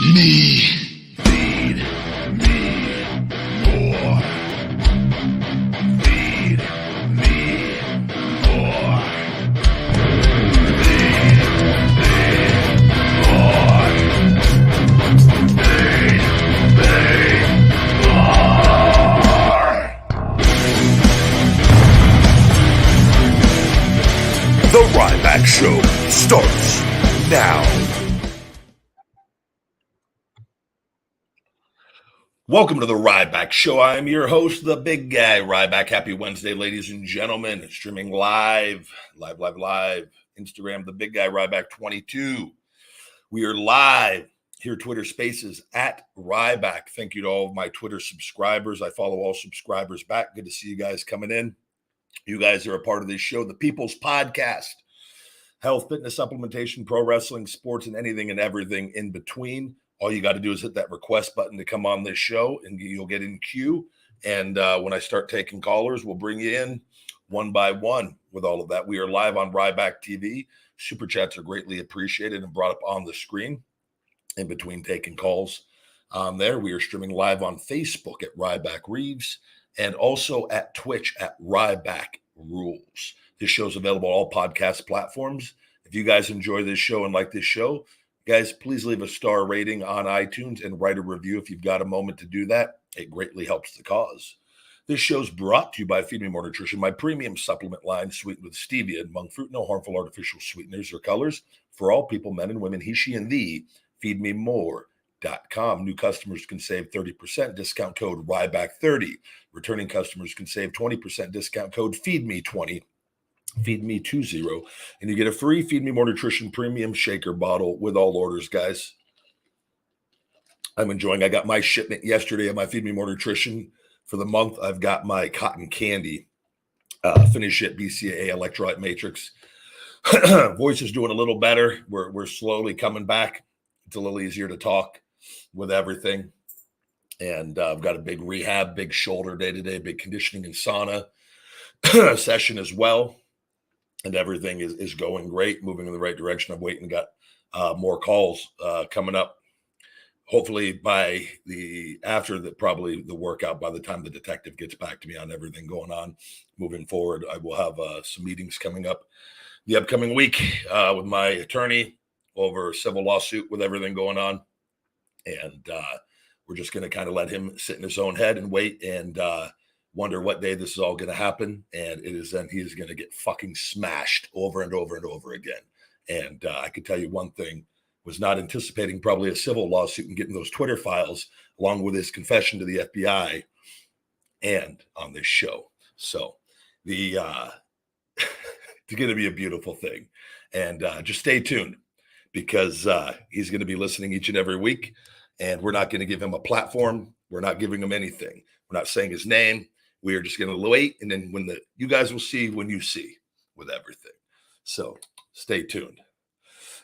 Feed me. Feed me more. Feed me more. Feed me more. Feed me more. The Ryback Show starts now. Welcome to the Ryback Show. I am your host, the big guy, Ryback. Happy Wednesday, ladies and gentlemen. Streaming live. Instagram, the big guy, Ryback22. We are live here, Twitter Spaces at Ryback. Thank you to all of my Twitter subscribers. I follow all subscribers back. Good to see you guys coming in. You guys are a part of this show, the People's Podcast. Health, fitness, supplementation, pro wrestling, sports, and anything and everything in between. All you got to do is hit that request button to come on this show, and you'll get in queue. And when I start taking callers, we'll bring you in one by one with all of that. We are live on RYBAC30. Super chats are greatly appreciated and brought up on the screen in between taking calls. There, we are streaming live on Facebook at Ryback Reeves and also at Twitch at Ryback Rules. This show's available on all podcast platforms. If you guys enjoy this show and like this show, guys, please leave a star rating on iTunes and write a review if you've got a moment to do that. It greatly helps the cause. This show's brought to you by Feed Me More Nutrition, my premium supplement line sweetened with stevia and monk fruit, no harmful artificial sweeteners or colors for all people, men and women, he, she, and thee. FeedMeMore.com. New customers can save 30%. Discount code RYBACK30. Returning customers can save 20%. Discount code FEEDME20. FeedMe20, and you get a free Feed Me More Nutrition premium shaker bottle with all orders, guys. I'm enjoying. I got my shipment yesterday of my Feed Me More Nutrition for the month. I've got my cotton candy finish it BCAA electrolyte matrix. Voice is doing a little better. We're slowly coming back. It's a little easier to talk with everything, and I've got a big rehab, big shoulder day to day, big conditioning and sauna session as well. And everything is going great, moving in the right direction. I'm waiting, got more calls coming up. Hopefully probably the workout, by the time the detective gets back to me on everything going on moving forward, I will have some meetings coming up the upcoming week with my attorney over a civil lawsuit with everything going on. And we're just going to kind of let him sit in his own head and wait and wonder what day this is all going to happen. And it is then he is going to get fucking smashed over and over and over again. And I can tell you one thing, was not anticipating probably a civil lawsuit and getting those Twitter files along with his confession to the FBI and on this show. So it's going to be a beautiful thing. And just stay tuned because he's going to be listening each and every week. And we're not going to give him a platform. We're not giving him anything. We're not saying his name. We are just going to wait, and then you guys will see when you see with everything. So stay tuned.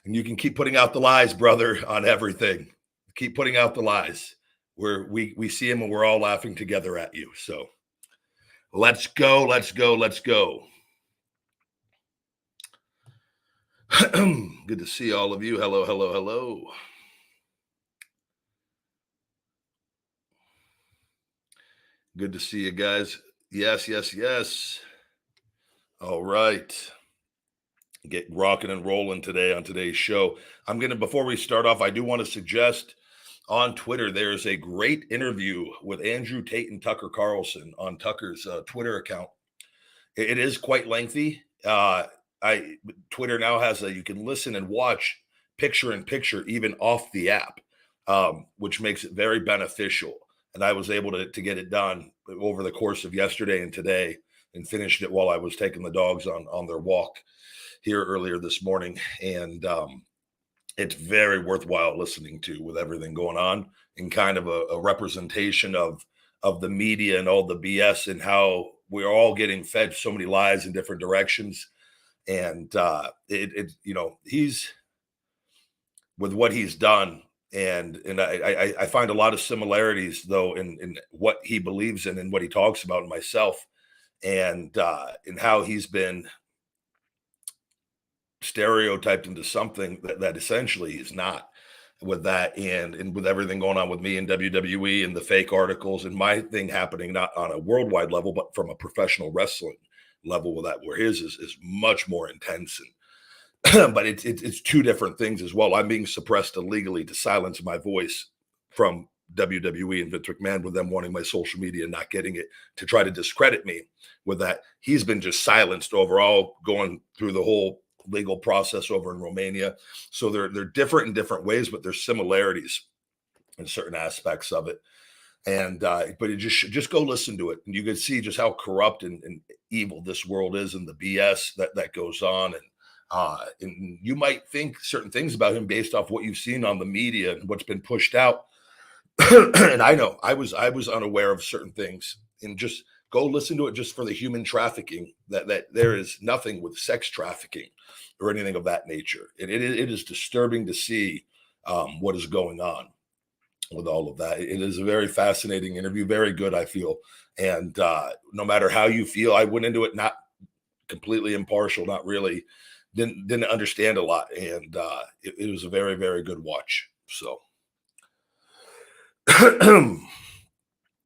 And you can keep putting out the lies, brother, on everything. Keep putting out the lies. We see him, and we're all laughing together at you. So let's go, let's go, let's go. Good to see all of you. Hello, hello, hello. Good to see you guys. Yes, yes, yes. All right. Get rocking and rolling today on today's show. Before we start off, I do want to suggest on Twitter, there's a great interview with Andrew Tate and Tucker Carlson on Tucker's Twitter account. It is quite lengthy. Twitter now has you can listen and watch picture in picture, even off the app, which makes it very beneficial. And I was able to get it done over the course of yesterday and today and finished it while I was taking the dogs on their walk here earlier this morning. And it's very worthwhile listening to with everything going on and kind of a representation of the media and all the BS and how we're all getting fed so many lies in different directions. And he's with what he's done. And I find a lot of similarities, though, in what he believes in and what he talks about in myself and in how he's been stereotyped into something that essentially is not. with that, and with everything going on with me and WWE and the fake articles and my thing happening not on a worldwide level, but from a professional wrestling level with that, where his is much more intense. And but it's two different things as well. I'm being suppressed illegally to silence my voice from WWE and Vince McMahon, with them wanting my social media and not getting it to try to discredit me with that. He's been just silenced overall, going through the whole legal process over in Romania. So they're different in different ways, but there's similarities in certain aspects of it. And but it just go listen to it, and you can see just how corrupt and evil this world is, and the BS that goes on. And you might think certain things about him based off what you've seen on the media and what's been pushed out. And I know I was unaware of certain things, and just go listen to it just for the human trafficking, that there is nothing with sex trafficking or anything of that nature. It is disturbing to see what is going on with all of that. It is a very fascinating interview, very good, I feel. And no matter how you feel, I went into it not completely impartial, not really, didn't understand a lot. And it was a very, very good watch. So.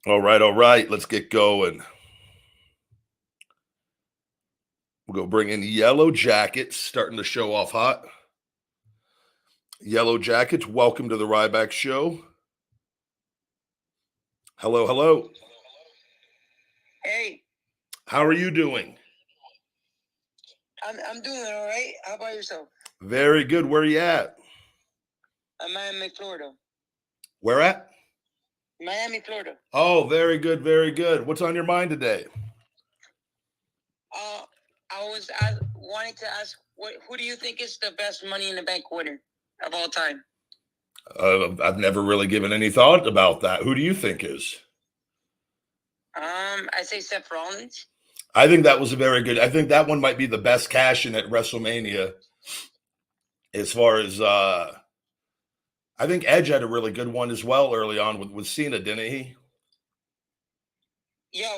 All right. Let's get going. We'll go bring in Yellow Jackets, starting to show off hot. Yellow Jackets, welcome to the Ryback Show. Hello. Hey. How are you doing? I'm doing all right. How about yourself? Very good. Where are you at? I'm Miami, Florida. Where at? Miami, Florida. Oh, very good, very good. What's on your mind today? I was wanting to ask, who do you think is the best Money in the Bank winner of all time? I've never really given any thought about that. Who do you think is? I say Seth Rollins. I think that was a very good. I think that one might be the best cash in at WrestleMania. As far as I think Edge had a really good one as well early on with Cena, didn't he? Yeah,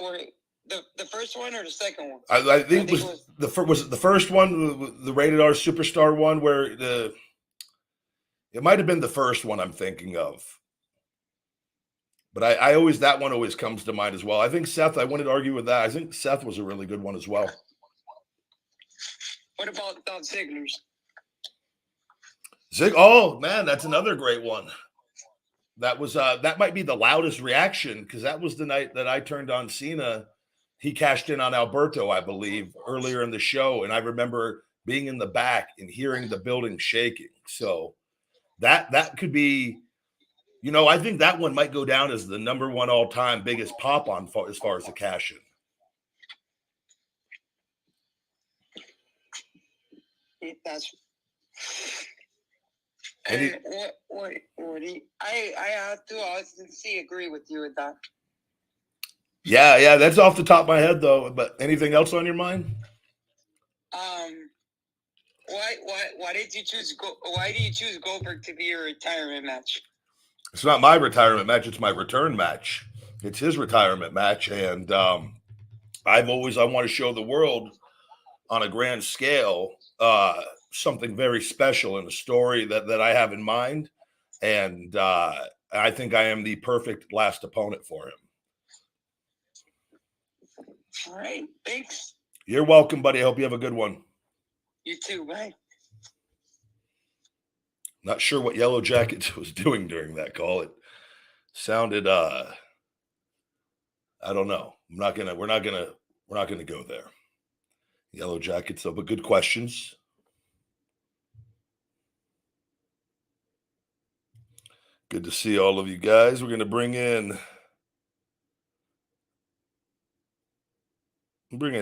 the first one or the second one? I think it was the first one, the Rated R Superstar one, where it might have been the first one I'm thinking of. But I always, that one always comes to mind as well. I think Seth, I wouldn't argue with that. I think Seth was a really good one as well. What about Dolph Ziggler's? Oh man, that's another great one. That was that might be the loudest reaction, because that was the night that I turned on Cena. He cashed in on Alberto, I believe, earlier in the show, and I remember being in the back and hearing the building shaking. So that could be, I think that one might go down as the number one all-time biggest pop on as far as the cash in. That's. I have to honestly agree with you with that. Yeah, that's off the top of my head though. But anything else on your mind? Why did you choose Goldberg to be your retirement match? It's not my retirement match, it's my return match. It's his retirement match, and I want to show the world on a grand scale something very special in a story that I have in mind, and I think I am the perfect last opponent for him. All right, thanks. You're welcome, buddy. I hope you have a good one. You too, bye. Not sure what Yellow Jackets was doing during that call. It sounded I don't know. We're not gonna go there. Yellow Jackets, though, but good questions. Good to see all of you guys. We're going to bring in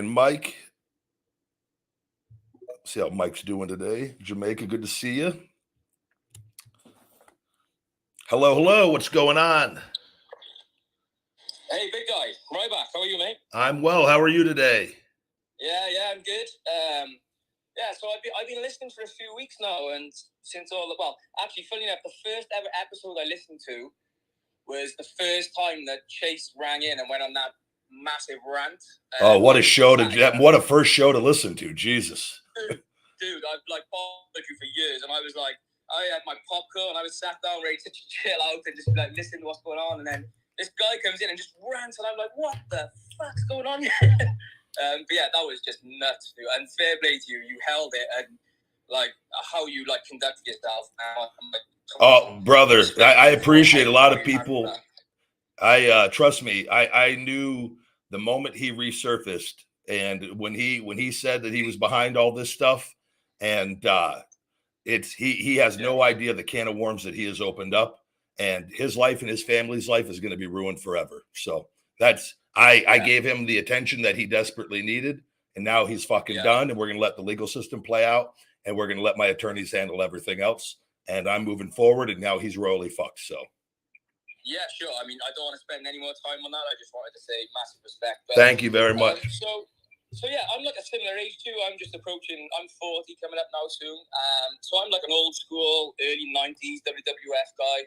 Mike. See how Mike's doing today. Jamaica, good to see you. Hello. What's going on? Hey, big guy. Ryback, how are you, mate? I'm well. How are you today? Yeah, I'm good. So I've been listening for a few weeks now, and actually, funny enough, the first ever episode I listened to was the first time that Chase rang in and went on that massive rant. What a show what a first show to listen to, Jesus. Dude, I've followed you for years, and I was like, I had my popcorn. I was sat down ready to chill out and just like listen to what's going on. And then this guy comes in and just rants, and I'm like, "What the fuck's going on here?" But yeah, that was just nuts, dude. And fair play to you. You held it, and like how you like conducted yourself. Oh, brother, I appreciate a lot of people. Trust me, I knew the moment he resurfaced, and when he said that he was behind all this stuff, and he has no idea the can of worms that he has opened up, and his life and his family's life is going to be ruined forever. So that's I gave him the attention that he desperately needed, and now he's fucking done, and we're going to let the legal system play out, and we're going to let my attorneys handle everything else, and I'm moving forward, and now he's royally fucked. So. Yeah, sure. I mean, I don't want to spend any more time on that. I just wanted to say massive respect. But, thank you very much. So yeah, I'm like a similar age too. I'm 40 coming up now soon. So I'm like an old school, early 90s WWF guy.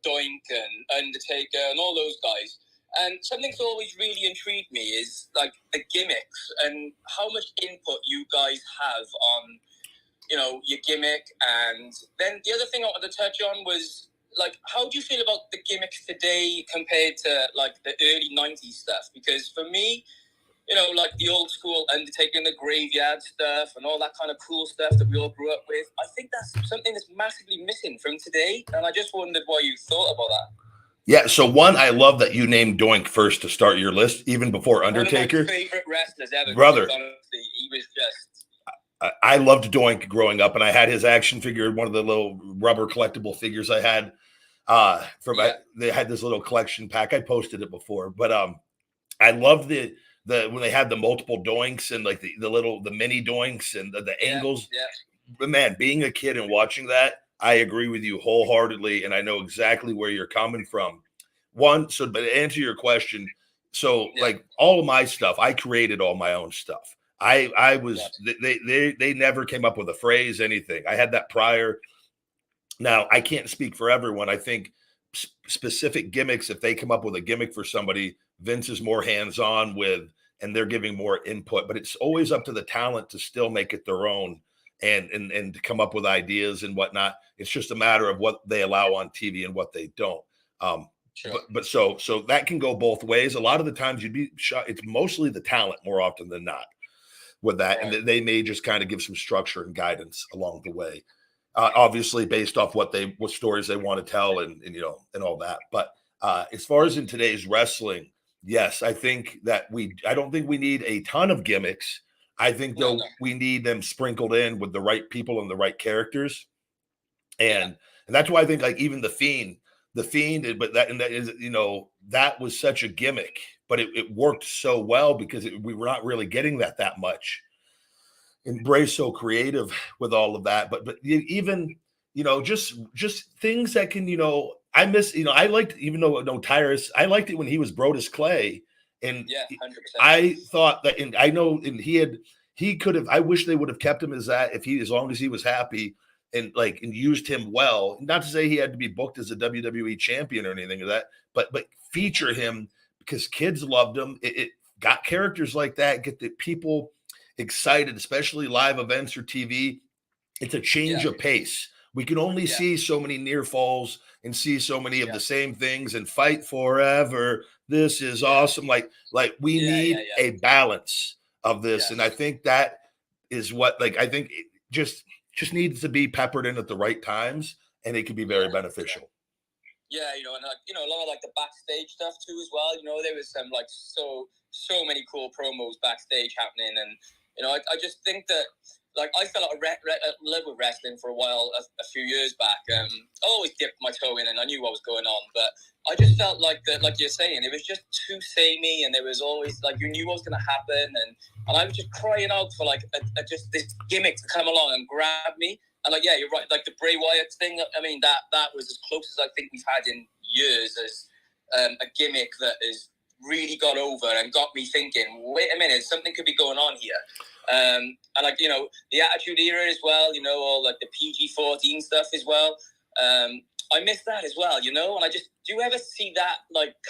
Doink and Undertaker and all those guys. And something that's always really intrigued me is like the gimmicks and how much input you guys have on, your gimmick. And then the other thing I wanted to touch on was, like, how do you feel about the gimmicks today compared to, like, the early 90s stuff? Because for me, like the old school Undertaker in the graveyard stuff and all that kind of cool stuff that we all grew up with, I think that's something that's massively missing from today. And I just wondered what you thought about that. Yeah, so one, I love that you named Doink first to start your list, even before Undertaker. One of my favorite wrestlers ever. Brother. Honestly, he was just... I loved Doink growing up, and I had his action figure, one of the little rubber collectible figures I had. They had this little collection pack. I posted it before, but I loved the when they had the multiple doinks and like the mini doinks and the angles. Yeah. But man, being a kid and watching that, I agree with you wholeheartedly, and I know exactly where you're coming from. But to answer your question, like all of my stuff, I created all my own stuff. I was they never came up with a phrase, anything. I had that prior. Now, I can't speak for everyone. I think specific gimmicks, if they come up with a gimmick for somebody, Vince is more hands-on with, and they're giving more input. But it's always up to the talent to still make it their own and to come up with ideas and whatnot. It's just a matter of what they allow on TV and what they don't. Sure. But so that can go both ways. A lot of the times you'd be shot. It's mostly the talent more often than not with that. Right. And they may just kind of give some structure and guidance along the way. Obviously based off what stories they want to tell and all that. But as far as in today's wrestling, yes, I think that I don't think we need a ton of gimmicks. I think we need them sprinkled in with the right people and the right characters. And that's why I think like even the Fiend, that was such a gimmick, but it worked so well because we were not really getting that much. And Bray's so creative with all of that, but even just things that can I miss I liked, even though no Tyrus, I liked it when he was Brodus Clay, and 100%. I thought that, and I know, and he could have. I wish they would have kept him as that as long as he was happy and used him well. Not to say he had to be booked as a WWE champion or anything of that, but feature him because kids loved him. It got characters like that, get the people excited, especially live events or TV. It's a change of pace. We can only see so many near falls and see so many of the same things and fight forever. This is awesome. Like we need a balance of this. And I think that is what, I think it just needs to be peppered in at the right times, and it can be very beneficial. Yeah, and a lot of the backstage stuff too as well. There was some so many cool promos backstage happening, and I just think that I fell out of love with wrestling for a while a few years back. I always dipped my toe in, and I knew what was going on, but I just felt like you're saying, it was just too samey, and there was always you knew what was going to happen, and I was just crying out for just this gimmick to come along and grab me. And you're right. The Bray Wyatt thing. I mean, that was as close as I think we've had in years as a gimmick that has really got over and got me thinking, wait a minute, something could be going on here. And the Attitude Era as well. All the PG-14 stuff as well. I miss that as well. And I just, do you ever see that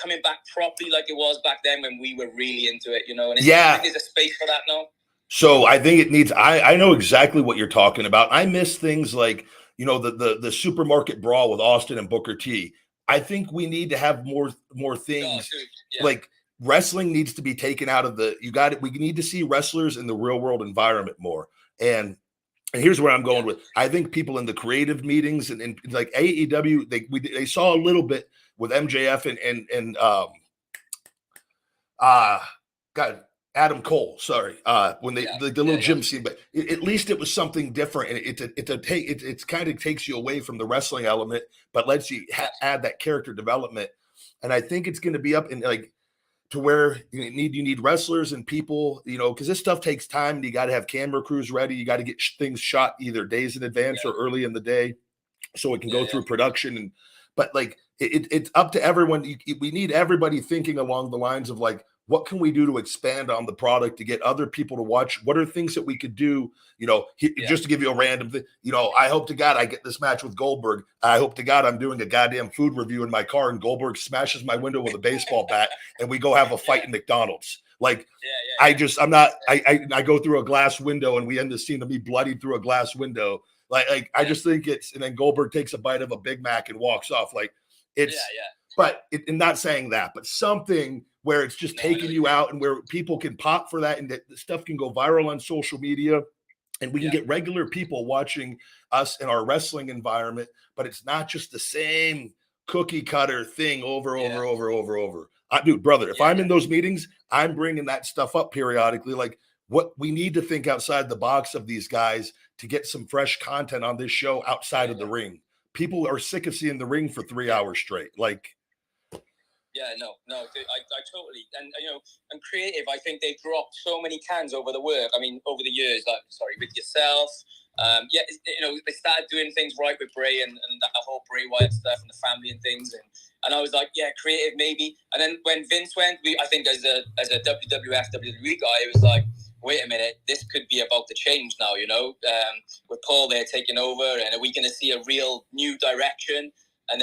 coming back properly like it was back then when we were really into it? And I think there's a space for that now. So I think it needs, I know exactly what you're talking about. I miss things like you know, the supermarket brawl with Austin and Booker T. I think we need to have more things. Oh, dude, yeah. Like wrestling needs to be taken out of the, we need to see wrestlers in the real world environment more. And here's where I'm going with. I think people in the creative meetings and like AEW, they saw a little bit with MJF and God, Adam Cole. Sorry, when they the little gym scene, but at least it was something different, and it's kind of takes you away from the wrestling element, but lets you add that character development. And I think it's going to be up in like to where you need wrestlers and people, you know, because this stuff takes time. And you got to have camera crews ready. You got to get things shot either days in advance or early in the day, so it can go through production. And but like it's up to everyone. We need everybody thinking along the lines of like, what can we do to expand on the product to get other people to watch? What are things that we could do? You know, just to give you a random thing, you know, I hope to God I get this match with Goldberg. I hope to God I'm doing a goddamn food review in my car and Goldberg smashes my window with a baseball bat and we go have a fight in McDonald's. Like, I go through a glass window and we end the scene of me bloodied through a glass window. Like I just think and then Goldberg takes a bite of a Big Mac and walks off. Like it's, but and not saying that, but something where it's just taking you out and where people can pop for that and that the stuff can go viral on social media and we can get regular people watching us in our wrestling environment, but it's not just the same cookie cutter thing over. Dude, brother, if I'm in those meetings, I'm bringing that stuff up periodically. Like what we need to think outside the box of these guys to get some fresh content on this show outside of the ring. People are sick of seeing the ring for 3 hours straight. Like, I totally, and you know, and creative. I think they dropped so many cans over the work. I mean, over the years, with yourself. You know, they started doing things right with Bray and that whole Bray Wyatt stuff and the family and things, and I was like, creative maybe. And then when Vince went, I think as a WWF WWE guy, it was like, wait a minute, this could be about to change now. You know, with Paul there taking over, and are we going to see a real new direction? And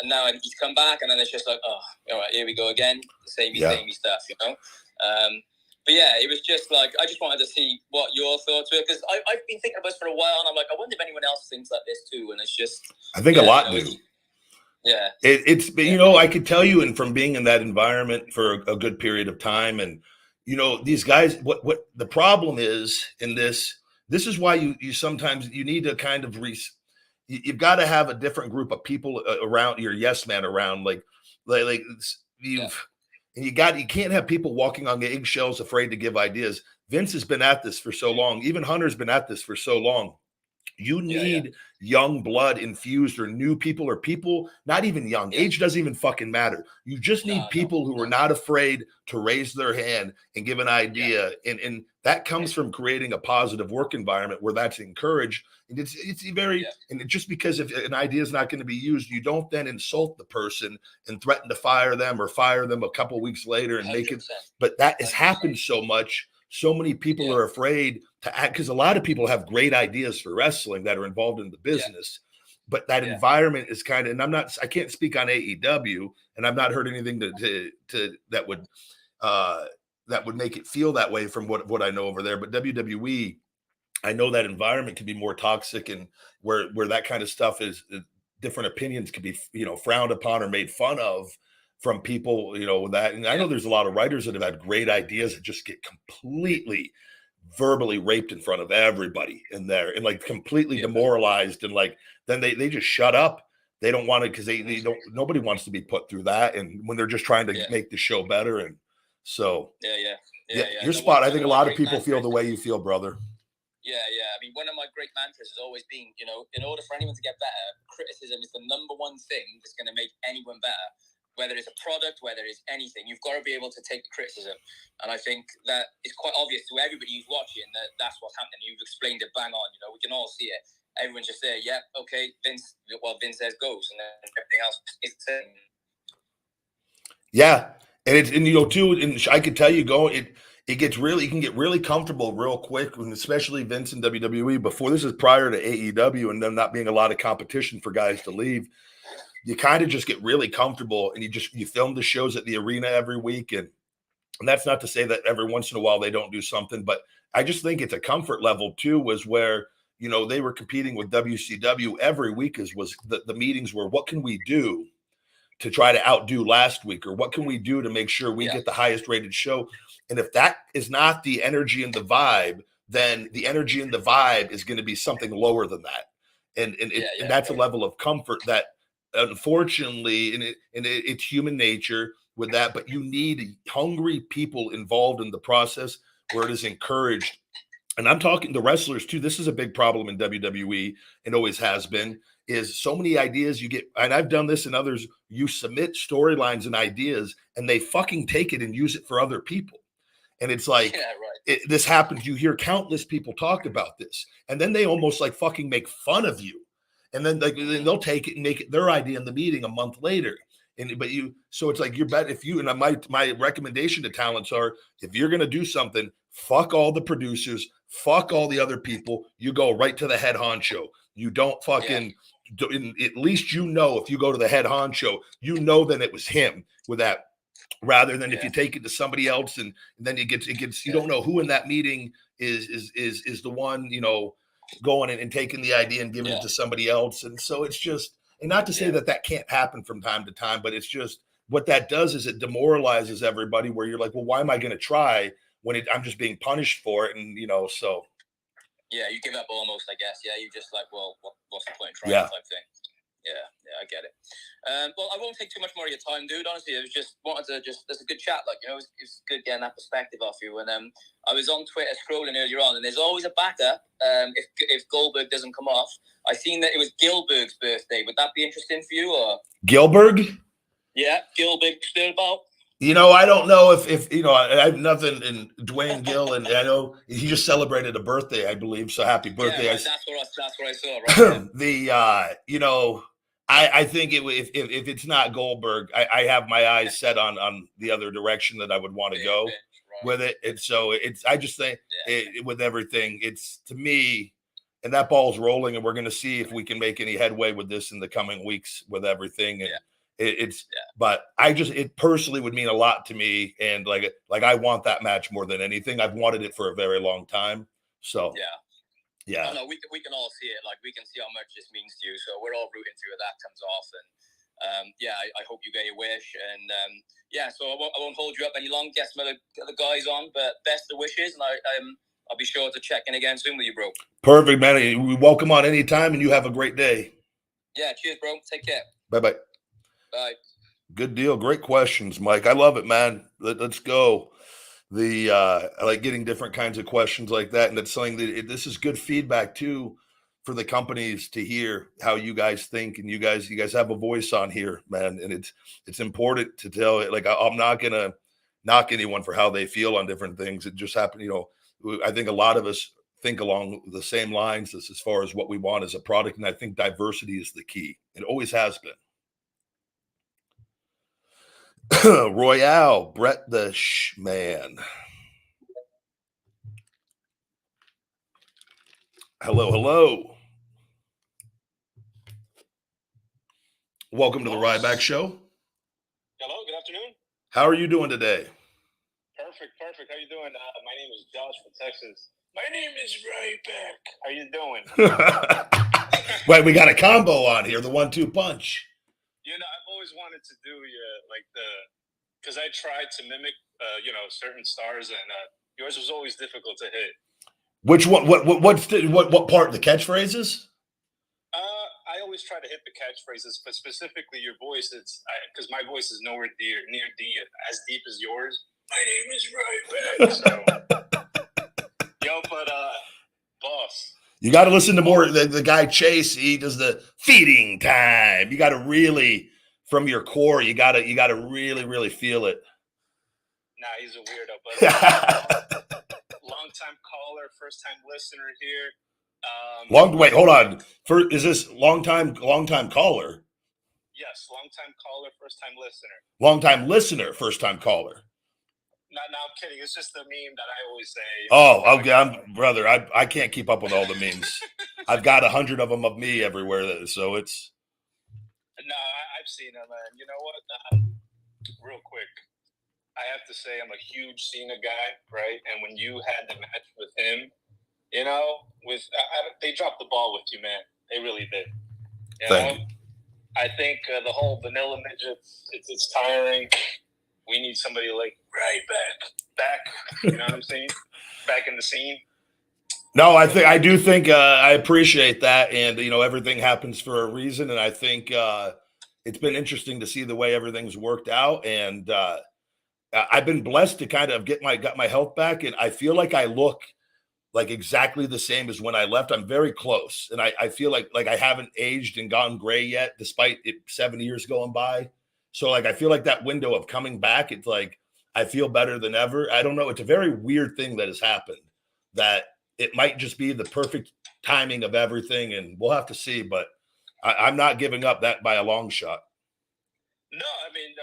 now he's come back, and then it's just like, oh, all right, here we go again, the samey stuff, you know. But it was just like I just wanted to see what your thoughts were because I've been thinking about this for a while, and I'm like, I wonder if anyone else thinks like this too. And it's just, I think a lot do. Yeah, it's you know, I could tell you, and from being in that environment for a good period of time, and you know, these guys, what the problem is in this is why you sometimes you need to kind of you've got to have a different group of people around your yes man around like you can't have people walking on the eggshells afraid to give ideas. Vince has been at this for so long. Even Hunter's been at this for so long. You need young blood infused or new people or people, not even young. Age doesn't even fucking matter. You just need people who are not afraid to raise their hand and give an idea. And that comes from creating a positive work environment where that's encouraged. And it's very, and just because if an idea is not going to be used, you don't then insult the person and threaten to fire them or fire them a couple weeks later and 100%. Make it. But that has happened so much. So many people are afraid to act because a lot of people have great ideas for wrestling that are involved in the business, but that environment is kind of, and I can't speak on AEW, and I've not heard anything that would make it feel that way from what I know over there. But WWE, I know that environment can be more toxic, and where that kind of stuff is, different opinions can be, you know, frowned upon or made fun of from people, you know, with that. And I know there's a lot of writers that have had great ideas that just get completely verbally raped in front of everybody in there and like completely demoralized. And like, then they just shut up. They don't want it because they don't, nobody wants to be put through that. And when they're just trying to make the show better. And so, your spot, I think a lot of people feel the way you feel, brother. Yeah. I mean, one of my great mantras has always been, you know, in order for anyone to get better, criticism is the number one thing that's going to make anyone better. Whether it's a product, whether it's anything, you've got to be able to take the criticism. And I think that it's quite obvious to everybody who's watching that that's what's happening. You've explained it bang on. You know, we can all see it. Everyone's just there. Yeah, okay, Vince. Well, Vince says goes, and then everything else is the same. Yeah, and you know too. And I could tell you, it gets really, you can get really comfortable real quick, and especially Vince and WWE. Before this is prior to AEW, and them not being a lot of competition for guys to leave. You kind of just get really comfortable and you film the shows at the arena every week. And that's not to say that every once in a while they don't do something, but I just think it's a comfort level too, was where you know, they were competing with WCW every week. Was the meetings were, what can we do to try to outdo last week, or what can we do to make sure we get the highest rated show? And if that is not the energy and the vibe, then the energy and the vibe is going to be something lower than that. And that's a level of comfort that, unfortunately, it's human nature with that, but you need hungry people involved in the process where it is encouraged. And I'm talking the wrestlers too. This is a big problem in WWE and always has been, is so many ideas you get. And I've done this in others. You submit storylines and ideas and they fucking take it and use it for other people. And it's like, this happens. You hear countless people talk about this, and then they almost like fucking make fun of you. And then then they'll take it and make it their idea in the meeting a month later. So it's like, you're better if you, and my recommendation to talents are, if you're going to do something, fuck all the producers, fuck all the other people. You go right to the head honcho. You don't fucking, at least, you know, if you go to the head honcho, you know, then it was him with that, rather than if you take it to somebody else and then it gets, you don't know who in that meeting is the one, you know, going and taking the idea and giving it to somebody else. And so it's just, and not to say that can't happen from time to time, but it's just, what that does is it demoralizes everybody, where you're like, well, why am I going to try when I'm just being punished for it? And, you know, so. Yeah, you give up almost, I guess. Yeah, you just like, well, what's the point in trying type thing. Yeah, I get it. Well, I won't take too much more of your time, dude. Honestly, I was just wanted to there's a good chat, like, you know, it's good getting that perspective off you. And I was on Twitter scrolling earlier on, and there's always a backup if Goldberg doesn't come off. I seen that it was Gilberg's birthday. Would that be interesting for you, or Gilbert? Yeah, Gilbert still about. You know, I don't know if you know, I have nothing in Dwayne Gill, and I know he just celebrated a birthday, I believe. So happy birthday! Yeah, right, that's what I saw. Right. You know, I think if it's not Goldberg, I have my eyes set on the other direction that I would want to go with it. And so I just think with everything, it's, to me, and that ball's rolling, and we're going to see if we can make any headway with this in the coming weeks with everything. And but it personally would mean a lot to me. And like I want that match more than anything. I've wanted it for a very long time. So yeah. No, we can all see it. Like, we can see how much this means to you. So we're all rooting for you that comes off. And I hope you get your wish. And so I won't hold you up any long. Get some other guys on, but best of wishes. And I'll be sure to check in again soon with you, bro. Perfect, man. We welcome on anytime, and you have a great day. Yeah, cheers, bro. Take care. Bye. Bye. Good deal. Great questions, Mike. I love it, man. Let's go. I like getting different kinds of questions like that, and it's something that this is good feedback too for the companies to hear how you guys think, and you guys have a voice on here, man. And it's important to tell it. Like, I'm not gonna knock anyone for how they feel on different things. It just happened, you know. I think a lot of us think along the same lines as far as what we want as a product, and I think diversity is the key. It always has been. Royale, Brett the man. Hello. Welcome to the Ryback Show. Hello, good afternoon. How are you doing today? Perfect. How you doing? My name is Josh from Texas. My name is Ryback. How you doing? Right, we got a combo on here, the 1-2 punch. You know, I've always wanted to do because I tried to mimic, certain stars, and yours was always difficult to hit. Which one? What part? The catchphrases? I always try to hit the catchphrases, but specifically your voice. It's because my voice is nowhere near as deep as yours. My name is Ryback. But boss. You got to listen to more. The guy Chase, he does the feeding time. You got to really, from your core, you got to really, really feel it. Nah, he's a weirdo, but long time caller, first time listener here. Wait, hold on. Is this long time caller? Yes, long time caller, first time listener. Long time listener, first time caller. No, I'm kidding. It's just the meme that I always say. Oh, okay, brother. I can't keep up with all the memes. I've got 100 of them of me everywhere, so it's. No, I've seen them, and you know what? Real quick, I have to say I'm a huge Cena guy, right? And when you had the match with him, You know, they dropped the ball with you, man. They really did. Thank you. I think the whole vanilla midgets, it's tiring. We need somebody like back. You know what I'm saying? Back in the scene. No, I do think I appreciate that, and everything happens for a reason, and I think it's been interesting to see the way everything's worked out, and I've been blessed to kind of got my health back, and I feel like I look like exactly the same as when I left. I'm very close, and I feel like I haven't aged and gone gray yet, despite it 7 years going by. So I feel like that window of coming back, it's like I feel better than ever. I don't know. It's a very weird thing that has happened, that it might just be the perfect timing of everything, and we'll have to see. But I'm not giving up that by a long shot. No, I mean,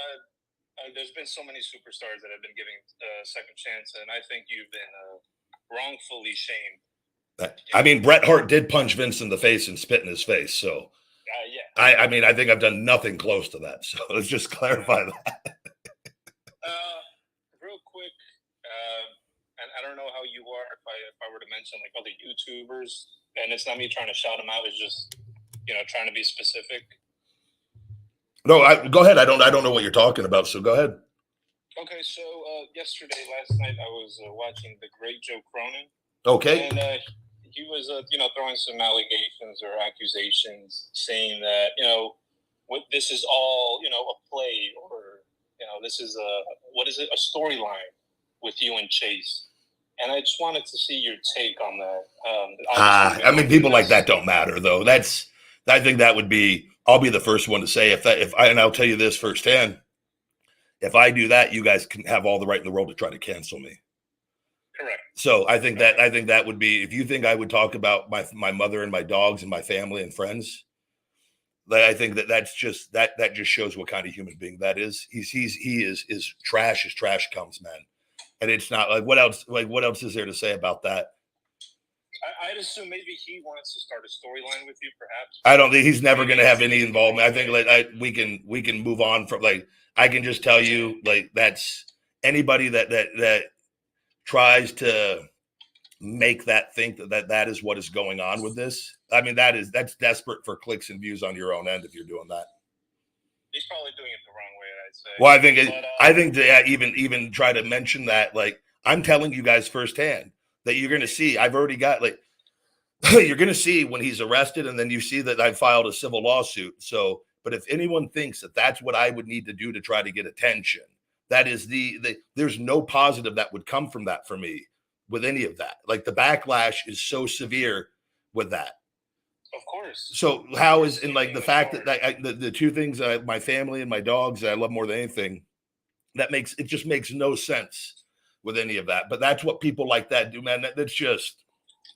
there's been so many superstars that have been giving a second chance, and I think you've been wrongfully shamed. I mean, Bret Hart did punch Vince in the face and spit in his face. So, yeah. I mean, I think I've done nothing close to that. So let's just clarify that. Real quick, and I don't know how you are if I were to mention like other YouTubers, and it's not me trying to shout them out. It's just trying to be specific. No, go ahead. I don't know what you're talking about. So go ahead. Okay, so last night I was watching the Great Joe Cronin. Okay. And he was, throwing some allegations or accusations, saying that this is all a play, or this is a storyline with you and Chase. And I just wanted to see your take on that. I mean, people like that don't matter, though. I think that would be. I'll be the first one to say and I'll tell you this firsthand. If I do that, you guys can have all the right in the world to try to cancel me. Correct. So I think that would be, if you think I would talk about my mother and my dogs and my family and friends, I think that just shows what kind of human being that is. He is trash as trash comes, man. And it's not like what else is there to say about that? I'd assume maybe he wants to start a storyline with you, perhaps. I don't think he's never going to have any involvement. I think we can move on from I can just tell you that's anybody that tries to make that think that is what is going on with this. I mean, that's desperate for clicks and views on your own end if you're doing that. He's probably doing it the wrong way, I'd say. Well, I think to even try to mention that, I'm telling you guys firsthand that you're going to see. I've already got you're going to see when he's arrested, and then you see that I filed a civil lawsuit. So, but if anyone thinks that that's what I would need to do to try to get attention, that is there's no positive that would come from that for me with any of that. The backlash is so severe with that. Of course. So how is the fact that the two things, my family and my dogs, I love more than anything, it just makes no sense with any of that. But that's what people like that do, man. That's just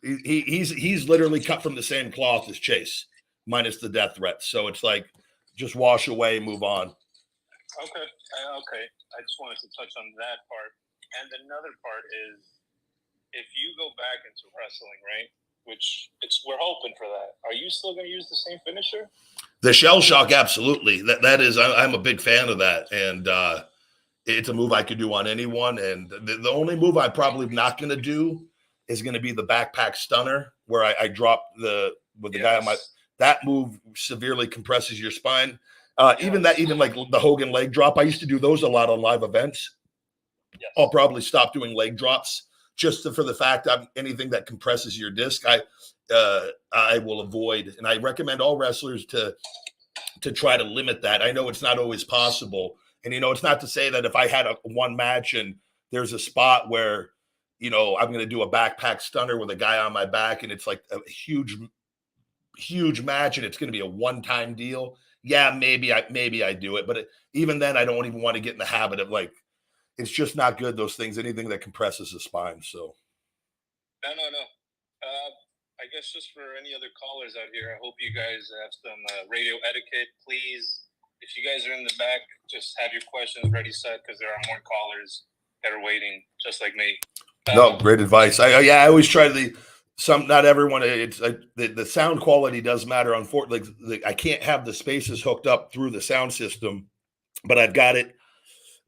he's literally cut from the same cloth as Chase, minus the death threats. So it's just wash away, move on. Okay. I just wanted to touch on that part. And another part is, if you go back into wrestling, right? Which we're hoping for that. Are you still going to use the same finisher? The shell shock, absolutely. That is, I'm a big fan of that, and it's a move I could do on anyone. And the only move I'm probably not going to do is going to be the backpack stunner, where I drop the guy on my. That move severely compresses your spine. Even the Hogan leg drop, I used to do those a lot on live events. Yes. I'll probably stop doing leg drops just for the fact anything that compresses your disc, I will avoid. And I recommend all wrestlers to try to limit that. I know it's not always possible. And, it's not to say that if I had one match and there's a spot where, I'm going to do a backpack stunner with a guy on my back, and it's a huge match, and it's going to be a one-time deal. Yeah, maybe I do it. But even then, I don't even want to get in the habit of it's just not good, those things, anything that compresses the spine. So. No. I guess just for any other callers out here, I hope you guys have some radio etiquette. Please, if you guys are in the back, just have your questions ready set, because there are more callers that are waiting, just like me. No, great advice. I always try not everyone. It's the sound quality does matter. Unfortunately, I can't have the spaces hooked up through the sound system, but I've got it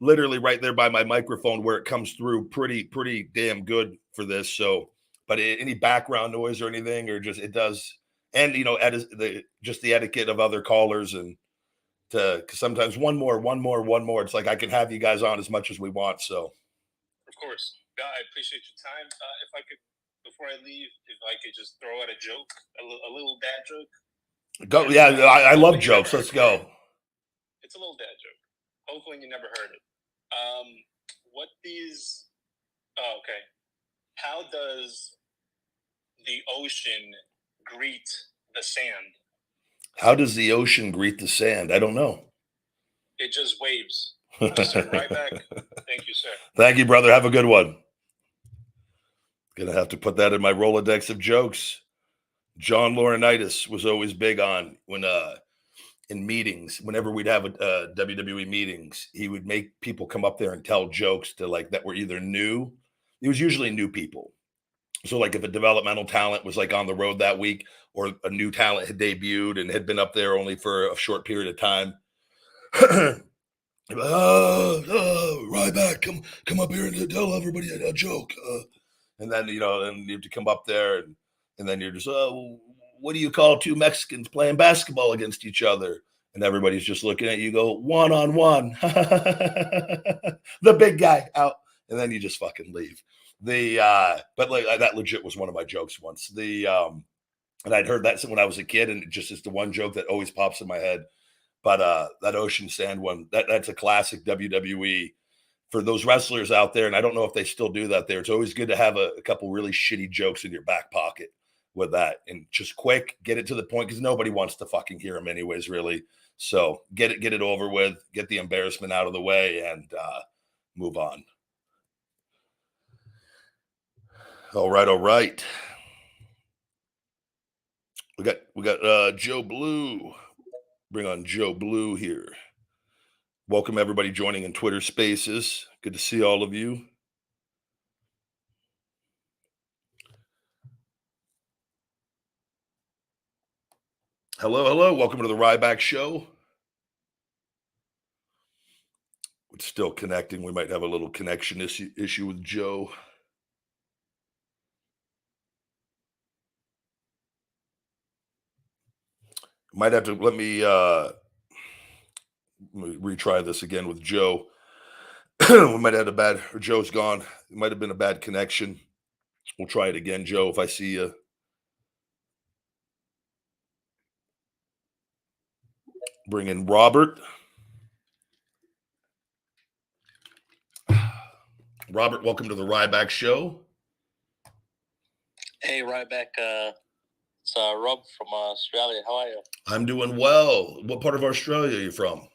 literally right there by my microphone where it comes through pretty damn good for this. So but any background noise or anything, or just it does, and just the etiquette of other callers, and cause sometimes one more. It's like I can have you guys on as much as we want. So Of course. Yeah, I appreciate your time. If I could, before I leave, if I could just throw out a joke, a little dad joke. go. Yeah, I love jokes. Let's go. It's a little dad joke. Hopefully you never heard it. Okay. How does the ocean greet the sand? How does the ocean greet the sand? I don't know. It just waves. Mr. Ryback, thank you, sir. Thank you, brother. Have a good one. Gonna have to put that in my Rolodex of jokes. John Laurinaitis was always big on when in meetings, whenever we'd have WWE meetings, he would make people come up there and tell jokes to like that were either new. It was usually new people. So like if a developmental talent was like on the road that week, or a new talent had debuted and had been up there only for a short period of time. Ryback, come up here and tell everybody a joke. And then, you have to come up there and then you're just, what do you call two Mexicans playing basketball against each other? And everybody's just looking at you, go 1-on-1. The big guy out. And then you just fucking leave. But like that legit was one of my jokes once. And I'd heard that when I was a kid, and it just is the one joke that always pops in my head. But that ocean sand one, that's a classic WWE for those wrestlers out there. And I don't know if they still do that there. It's always good to have a couple really shitty jokes in your back pocket with that, and just quick, get it to the point, because nobody wants to fucking hear them anyways, really. So get it over with, get the embarrassment out of the way, and move on. All right. We got Joe Blue. Bring on Joe Blue here. Welcome everybody joining in Twitter Spaces. Good to see all of you. Hello. Welcome to the Ryback Show. It's still connecting. We might have a little connection issue with Joe. Might have to let me retry this again with Joe. We might have Joe's gone. It might have been a bad connection. We'll try it again, Joe, if I see you. Bring in Robert. Robert, welcome to the Ryback Show. Hey, Ryback. It's Rob from Australia. How are you? I'm doing well. What part of Australia are you from?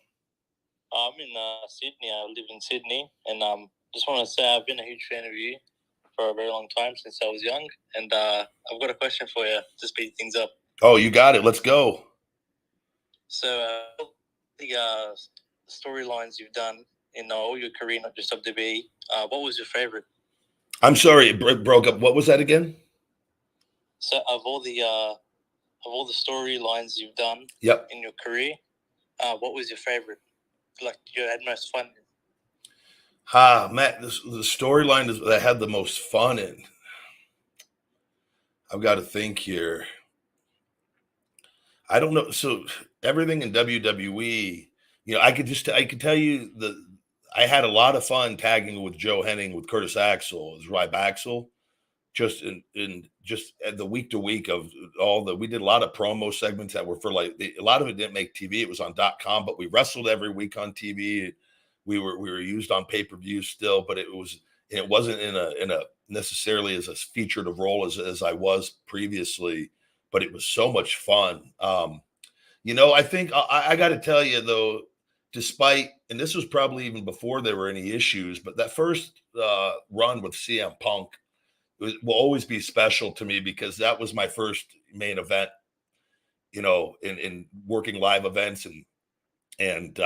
I'm in Sydney. I live in Sydney, and just want to say I've been a huge fan of you for a very long time, since I was young, and I've got a question for you to speed things up. Oh, you got it. Let's go. So the storylines you've done in all your career, not just WWE, what was your favorite? I'm sorry, it broke up. What was that again? So of all the storylines you've done Yep. in your career, what was your favorite? Like you had most fun in? Matt, the storyline that I had the most fun in. I've got to think here. I don't know. So everything in WWE, I could tell you I had a lot of fun tagging with Joe Henning, with Curtis Axel as RYBAC30, just in the week to week of we did a lot of promo segments that were for a lot of it didn't make TV. It was on .com, but we wrestled every week on TV. We were used on pay-per-view still, but it wasn't in a necessarily as a featured role as I was previously, but it was so much fun. I think I got to tell you though, despite, and this was probably even before there were any issues, but that first run with CM Punk will always be special to me, because that was my first main event, in working live events and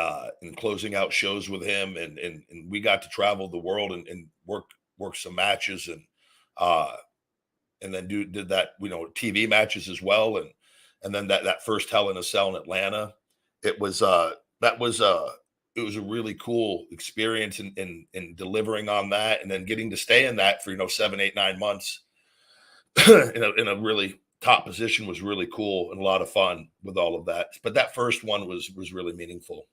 closing out shows with him. And we got to travel the world and work some matches and then did that, TV matches as well. And then that first Hell in a Cell in Atlanta, it was a really cool experience in delivering on that, and then getting to stay in that for 7, 8, 9 months in a really top position was really cool and a lot of fun with all of that. But that first one was really meaningful.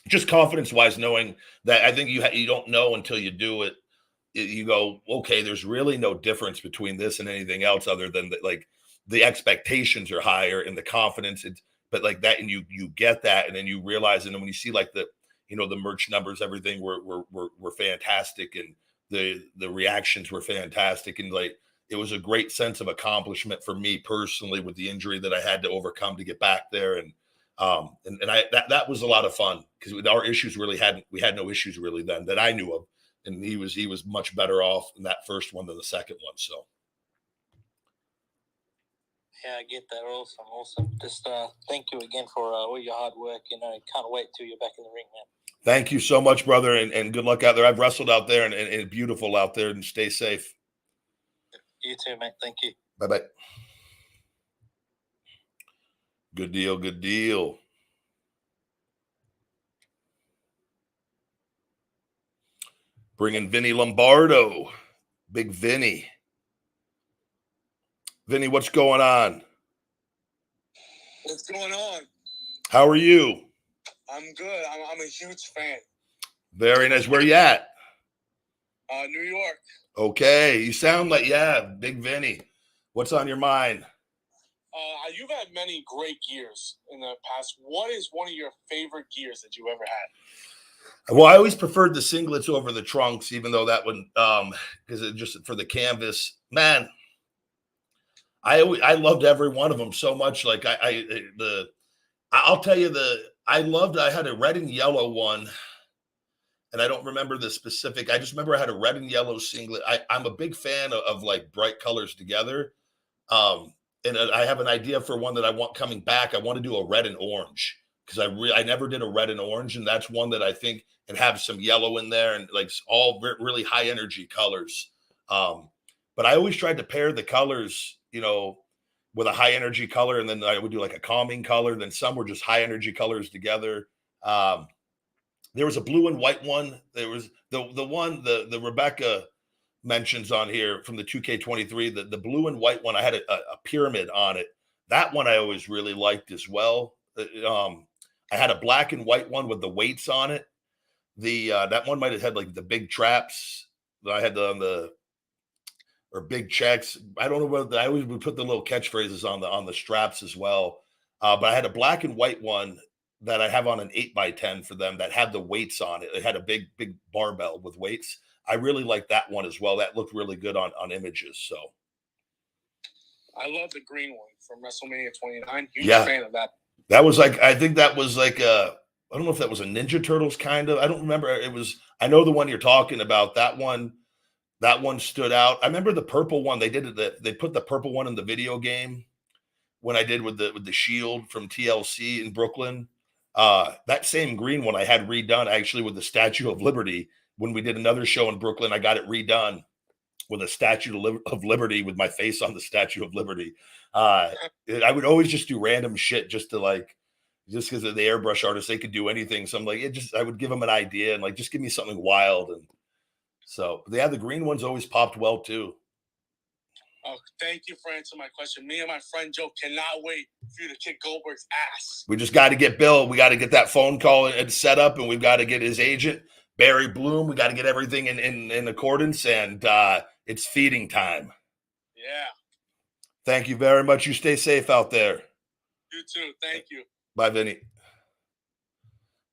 Just confidence wise, knowing that I think you don't know until you do it. You go, okay, there's really no difference between this and anything else other than that, like the expectations are higher and the confidence. But like that, and you get that, and then you realize, and then when you see like the the merch numbers, everything were fantastic, and the reactions were fantastic, and like it was a great sense of accomplishment for me personally with the injury that I had to overcome to get back there, and that was a lot of fun because our issues we had no issues really then that I knew of, and he was much better off in that first one than the second one. So yeah, I get that. Awesome. Just thank you again for all your hard work. Can't wait till you're back in the ring, man. Thank you so much, brother, and good luck out there. I've wrestled out there, and it's beautiful out there, and stay safe. You too, mate. Thank you. Bye-bye. Good deal. Bringing Vinny Lombardo. Big Vinny. Vinny, what's going on? What's going on? How are you? I'm good. I'm a huge fan. Very nice. Where you at? New York. Okay. You sound like, Big Vinny. What's on your mind? You've had many great gears in the past. What is one of your favorite gears that you ever had? Well, I always preferred the singlets over the trunks, even though that one, because it just for the canvas, man. I loved every one of them so much. Like I'll tell you I had a red and yellow one, and I don't remember the specific. I just remember I had a red and yellow singlet. I'm a big fan of like bright colors together. And I have an idea for one that I want coming back. I want to do a red and orange because I never did a red and orange, and that's one that I think and have some yellow in there and like all really high energy colors. But I always tried to pair the colors, with a high energy color, and then I would do like a calming color. Then some were just high energy colors together. There was a blue and white one. There was the one the Rebecca mentions on here from the 2K23, the blue and white one. I had a pyramid on it. That one I always really liked as well. I had a black and white one with the weights on it. That one might have had like the big traps that I had or big checks. I don't know whether I always would put the little catchphrases on the straps as well. But I had a black and white one that I have on an 8x10 for them that had the weights on it. It had a big barbell with weights. I really like that one as well. That looked really good on images. So I love the green one from WrestleMania 29. Huge fan of that. That was like, I think that was like I don't know if that was a Ninja Turtles kind of. I don't remember. I know the one you're talking about. That one stood out. I remember the purple one. They put the purple one in the video game when I did with the Shield from TLC in Brooklyn. That same green one I had redone actually with the Statue of Liberty. When we did another show in Brooklyn, I got it redone with a Statue of Liberty with my face on the Statue of Liberty. I would always just do random shit just because of the airbrush artists, they could do anything. So I'm like, I would give them an idea and like, just give me something wild. And so the green ones always popped well too. Oh, thank you for answering my question. Me and my friend Joe cannot wait for you to kick Goldberg's ass. We just got to get Bill. We got to get that phone call and set up, and we've got to get his agent, Barry Bloom. We got to get everything in accordance, and it's feeding time. Yeah. Thank you very much. You stay safe out there. You too. Thank you. Bye, Vinny.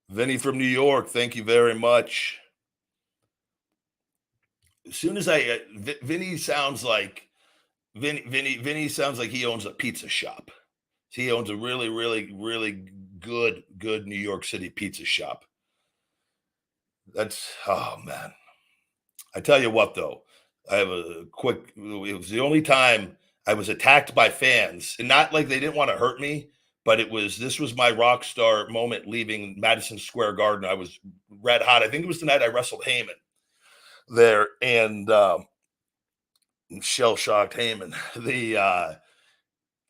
Vinny from New York. Thank you very much. As soon as Vinny sounds like Vinny sounds like he owns a pizza shop. He owns a really, really, really good New York City pizza shop. Oh man. I tell you what though, I have it was the only time I was attacked by fans, and not like they didn't want to hurt me, but this was my rock star moment leaving Madison Square Garden. I was red hot. I think it was the night I wrestled Heyman there, and shell-shocked Heyman.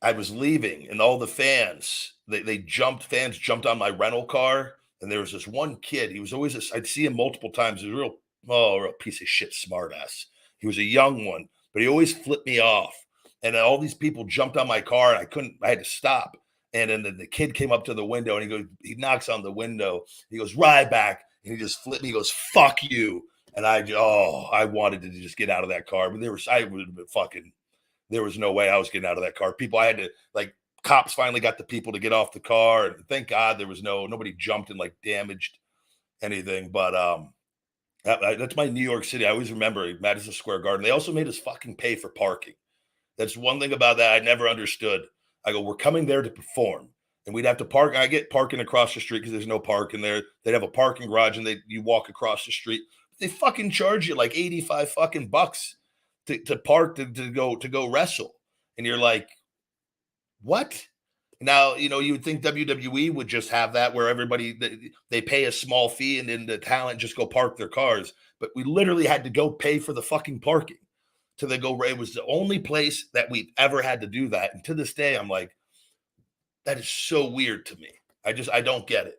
I was leaving, and all the fans, fans jumped on my rental car, and there was this one kid. He was always I'd see him multiple times. He was a real piece of shit smartass. He was a young one, but he always flipped me off. And then all these people jumped on my car, and I had to stop. And then the kid came up to the window, and he knocks on the window. He goes, Ryback. And he just flipped me. He goes, fuck you. And I wanted to just get out of that car. But there was no way I was getting out of that car. I had to, like, cops finally got the people to get off the car. And thank God there was nobody jumped and like damaged anything. But that's my New York City. I always remember Madison Square Garden. They also made us fucking pay for parking. That's one thing about that I never understood. I go, we're coming there to perform, and we'd have to park. I get parking across the street because there's no parking there. They'd have a parking garage, and you walk across the street. They fucking charge you like 85 fucking bucks to park to go wrestle, and you're like, what? Now, you would think WWE would just have that where everybody, they pay a small fee and then the talent just go park their cars. But we literally had to go pay for the fucking parking it was the only place that we've ever had to do that. And to this day, I'm like, that is so weird to me. I don't get it.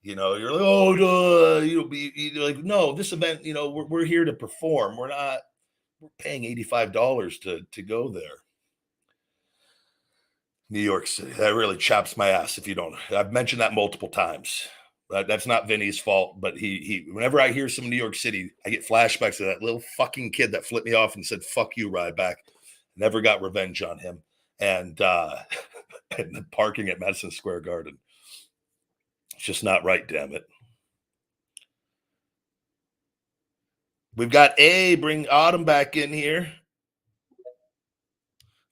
You're like, you're like, no, this event, we're here to perform. We're paying $85 to go there. New York City. That really chaps my ass if you don't. I've mentioned that multiple times. That's not Vinny's fault, but he whenever I hear some New York City, I get flashbacks of that little fucking kid that flipped me off and said, fuck you, Ryback. Never got revenge on him. And and the parking at Madison Square Garden. It's just not right, damn it. We've got bring Autumn back in here.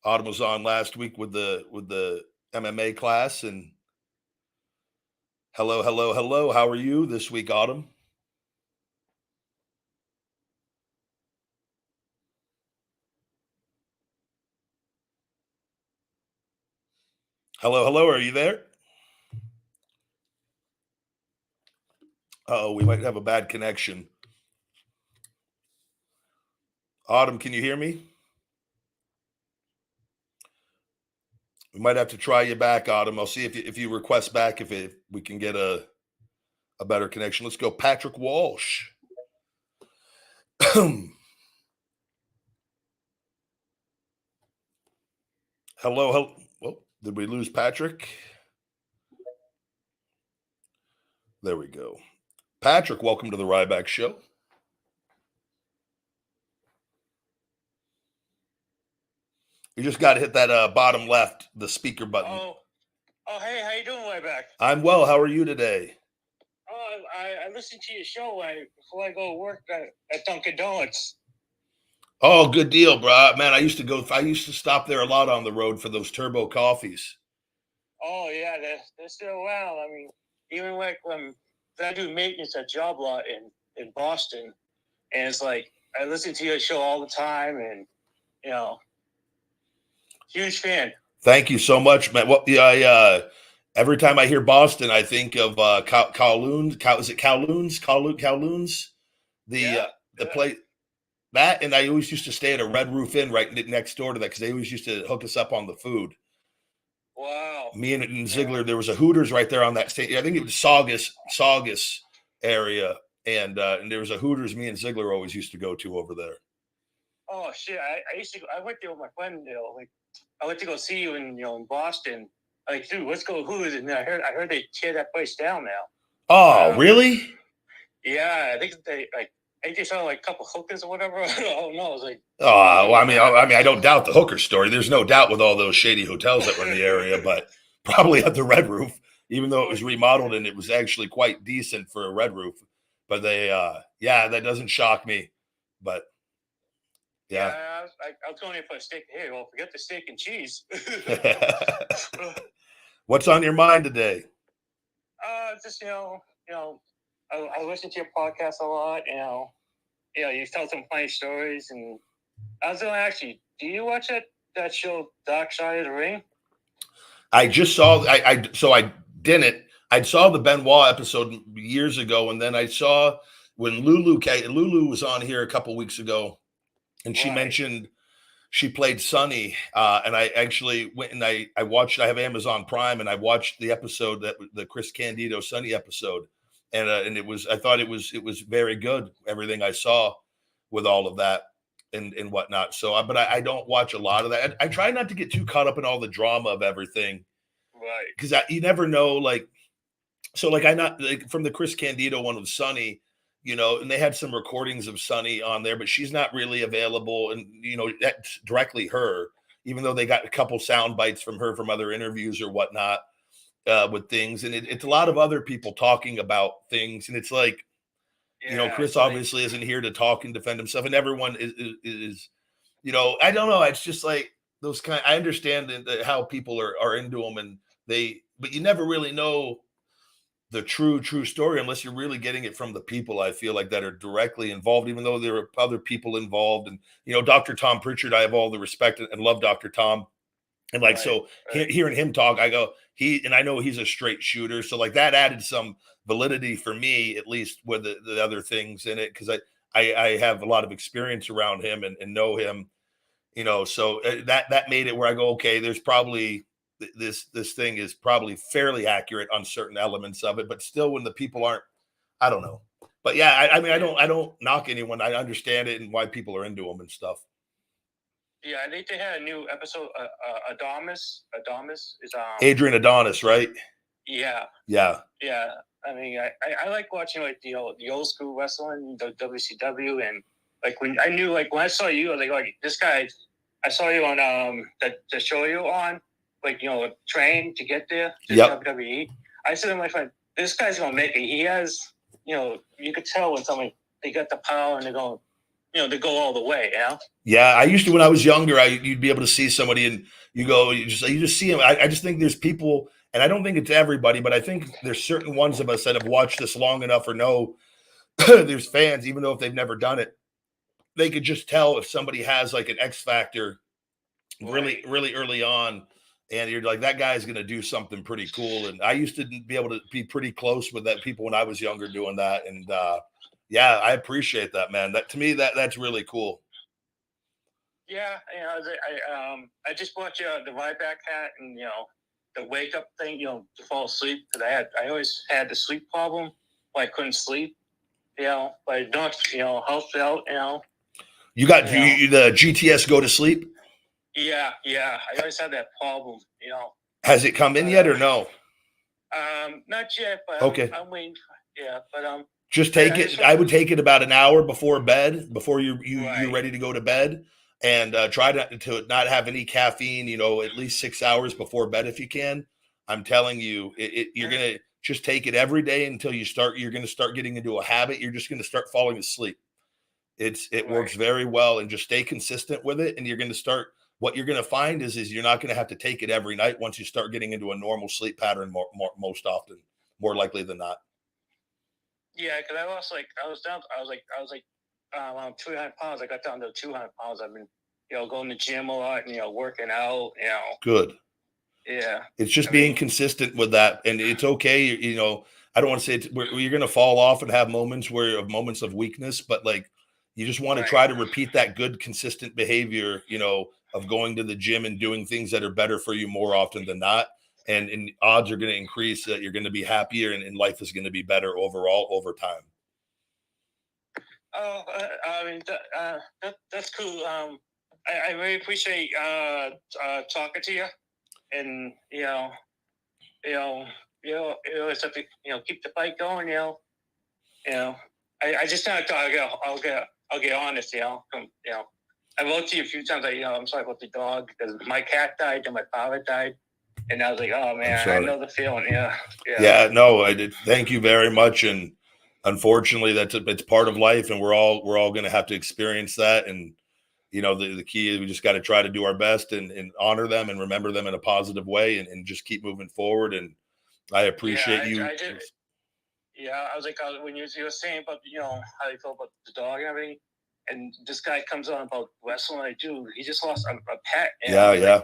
Autumn was on last week with the MMA class, and hello. How are you this week, Autumn? Hello. Are you there? We might have a bad connection. Autumn, can you hear me? We might have to try you back, Autumn. I'll see if you request back if we can get a better connection. Let's go, Patrick Walsh. Hello. Oh, did we lose Patrick? There we go. Patrick, welcome to the Ryback Show. You just got to hit that bottom left, the speaker button. Oh, hey, how you doing, Ryback? I'm well. How are you today? Oh, I listened to your show before I go to work at Dunkin' Donuts. Oh, good deal, bro. Man, I used to stop there a lot on the road for those turbo coffees. Oh, yeah, they're still around. I mean, even like when I do maintenance at Job Lot in Boston, and it's like, I listen to your show all the time, and, huge fan. Thank you so much, man. Well, yeah, every time I hear Boston, I think of Kowloon's. Is it Kowloon's? Kowloon's? The place. That, and I always used to stay at a Red Roof Inn right next door to that because they always used to hook us up on the food. Wow. Me and Ziegler, there was a Hooters right there on that state. I think it was Saugus area, and there was a Hooters me and Ziegler always used to go to over there. Oh shit! I went there with my friend. I went to go see you in Boston. Like, dude, let's go Hooters. And I heard they tear that place down now. Oh, really? Yeah, I think they saw like a couple hookers or whatever. I don't know. I was like, well, I mean, I don't doubt the hooker story. There's no doubt with all those shady hotels that were in the area, but probably at the Red Roof, even though it was remodeled and it was actually quite decent for a Red Roof. But they, that doesn't shock me. But yeah, I was going in for a steak. Hey, well, forget the steak and cheese. What's on your mind today? Just I listen to your podcast a lot. You tell some funny stories, and I was going to ask you, do you watch that show, Dark Side of the Ring? I just saw. I didn't. I saw the Benoit episode years ago, and then I saw when Lulu was on here a couple weeks ago, and she mentioned she played Sunny, and I actually went and I watched. I have Amazon Prime, and I watched the episode the Chris Candido Sunny episode, and I thought it was very good. Everything I saw with all of that, and whatnot. So, but I don't watch a lot of that. I try not to get too caught up in all the drama of everything. Right. Because you never know, like, so like I not like from the Chris Candido one with Sonny, you know, and they had some recordings of Sonny on there, but she's not really available. And, you know, that's directly her, even though they got a couple sound bites from her from other interviews or whatnot with things. And it's a lot of other people talking about things. And it's like, you know, Chris obviously isn't here to talk and defend himself. And everyone is, you know, I don't know. It's just like those I understand how people are into them and but you never really know the true story unless you're really getting it from the people, I feel like, that are directly involved, even though there are other people involved. And, you know, Dr. Tom Pritchard, I have all the respect and love Dr. Tom. And like, hearing him talk, I go, and I know he's a straight shooter. So like that added some validity for me, at least with the other things in it. Cause I have a lot of experience around him and know him, you know, so that made it where I go, okay, there's probably this thing is probably fairly accurate on certain elements of it, but still when the people aren't, I don't know. But yeah, I mean, I don't knock anyone. I understand it and why people are into them and stuff. Yeah, I think they had a new episode. Adonis is Adrian Adonis, right? Yeah. I mean, I like watching like the old school wrestling, the WCW, and like when I saw you, I was like this guy. I saw you on the show you on, like, you know, train to get there to WWE. I said to my friend, this guy's gonna make it. He has, you know, you could tell when someone they got the power and they're going, you know, they go all the way, you know? Yeah, I used to, when I was younger, you'd be able to see somebody and you just see them. I just think there's people, and I don't think it's everybody, but I think there's certain ones of us that have watched this long enough or know there's fans, even though if they've never done it, they could just tell if somebody has like an X factor really early on. And you're like, that guy's going to do something pretty cool. And I used to be able to be pretty close with that people when I was younger doing that. And yeah, I appreciate that, man. That to me, that's really cool. Yeah, you know, I just bought you the Ryback hat and, you know, the wake up thing, you know, to fall asleep, because I always had the sleep problem, I couldn't sleep, you know, but it knocked, you know, helped out, you know. You got the GTS go to sleep? Yeah. I always had that problem, you know. Has it come in yet or no? Not yet, but okay. I'm waiting. Yeah, but just take it. I would take it about an hour before bed, before you're ready to go to bed, and try to not have any caffeine. You know, at least 6 hours before bed if you can. I'm telling you, you're gonna just take it every day until you're gonna start getting into a habit. You're just gonna start falling asleep. It works very well, and just stay consistent with it, and you're gonna start. What you're going to find is you're not going to have to take it every night once you start getting into a normal sleep pattern most often, more likely than not. Yeah, because I was around 200 pounds. I got down to 200 pounds. I've been, you know, going to the gym a lot and, you know, working out, you know. Good. Yeah. It's just being consistent with that. And it's okay. You know, I don't want to say you're going to fall off and have moments of weakness, but like, you just want to try to repeat that good, consistent behavior, you know, of going to the gym and doing things that are better for you more often than not. And odds are going to increase that you're going to be happier and life is going to be better overall over time. Oh, I mean, that's cool. I really appreciate talking to you, and it's have to, you know, keep the fight going. You know, I just thought I'll get honest. You know, I wrote to you a few times. I'm sorry about the dog because my cat died and my father died, and I was like, oh man, I know the feeling. Yeah. No, I did. Thank you very much, and unfortunately, it's part of life, and we're all going to have to experience that. And you know, the key is we just got to try to do our best and honor them and remember them in a positive way, and just keep moving forward. And I appreciate you. I was like, when you were saying about, you know, how you felt about the dog and everything, and this guy comes on about wrestling, he just lost a pet. Yeah.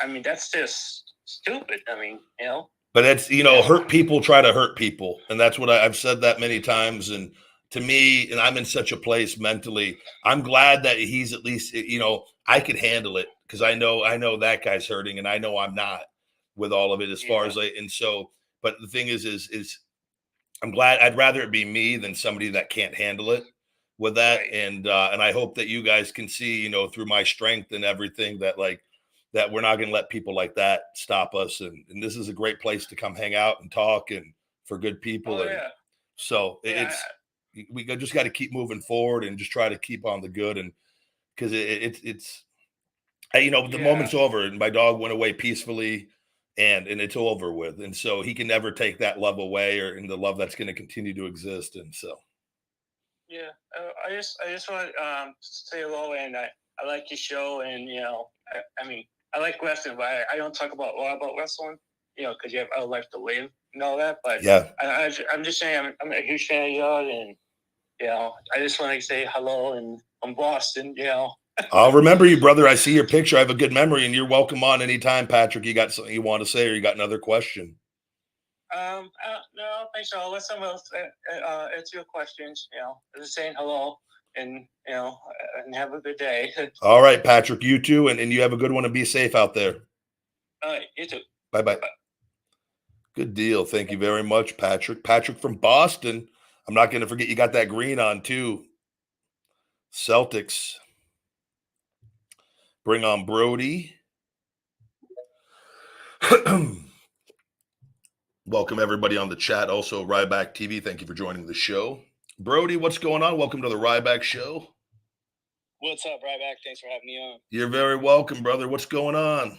I mean, that's just stupid. I mean, you know. But that's, you know, hurt people try to hurt people. And that's what I've said that many times. And to me, and I'm in such a place mentally, I'm glad that he's at least, you know, I could handle it because I know that guy's hurting and I know I'm not with all of it as far as and so, but the thing is I'm glad. I'd rather it be me than somebody that can't handle it. with that. Right. And I hope that you guys can see, you know, through my strength and everything that that we're not going to let people like that stop us. And this is a great place to come hang out and talk and for good people. Oh, and yeah. so Yeah, we just got to keep moving forward and just try to keep on the good. And because it's you know, the moment's over and my dog went away peacefully and it's over with. And so he can never take that love away or in the love that's going to continue to exist. And so. Yeah, I just want to say hello, and I like your show, and you know, I mean, I like wrestling, but I don't talk a lot about wrestling, you know, because you have other life to live and all that. But yeah, I'm just saying I'm a huge fan of yours, and you know, I just want to say hello, and I'm Boston, you know. I'll remember you, brother. I see your picture. I have a good memory, and you're welcome on anytime, Patrick. You got something you want to say, or you got another question? No, thanks. I'll let someone else answer your questions. You know, just saying hello, and you know, and have a good day. All right, Patrick. You too, and you have a good one, and be safe out there. All right, you too. Bye. Good deal. Thank you very much, Patrick. Patrick from Boston. I'm not going to forget you got that green on too. Celtics. Bring on Brody. Welcome everybody on the chat. Also, Ryback TV, thank you for joining the show. Brody, what's going on? Welcome to the Ryback show. What's up, Ryback? Thanks for having me on. You're very welcome, brother. What's going on?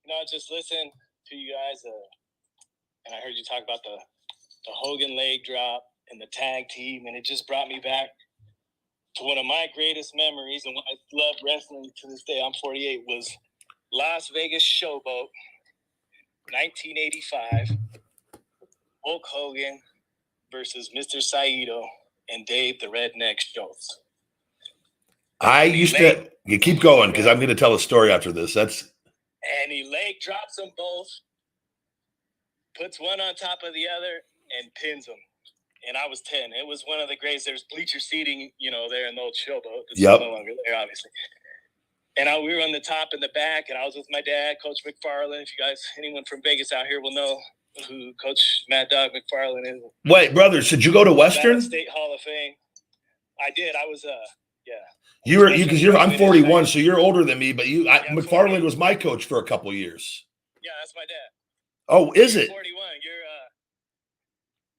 No, just listen to you guys, and I heard you talk about the Hogan leg drop and the tag team, and it just brought me back to one of my greatest memories, and what I love wrestling to this day. I'm 48. Was Las Vegas Showboat, 1985. Hulk Hogan versus Mr. Saito and Dave the Redneck Schultz. I used to you keep going because I'm going to tell a story after this. And he leg drops them both, puts one on top of the other, and pins them. And I was 10. It was one of the greatest. There's bleacher seating, you know, there in the old Showboat. It's no longer there, obviously. And we were on the top and the back, and I was with my dad, Coach McFarland. If you guys, anyone from Vegas out here will know who Coach Mad Dog McFarland is. Wait, brother, so did you go to Western? State Hall of Fame. I did. I was, yeah. I'm 41, so you're older than me, but McFarland was my coach for a couple of years. Yeah, that's my dad. Oh, is it? 41. You're,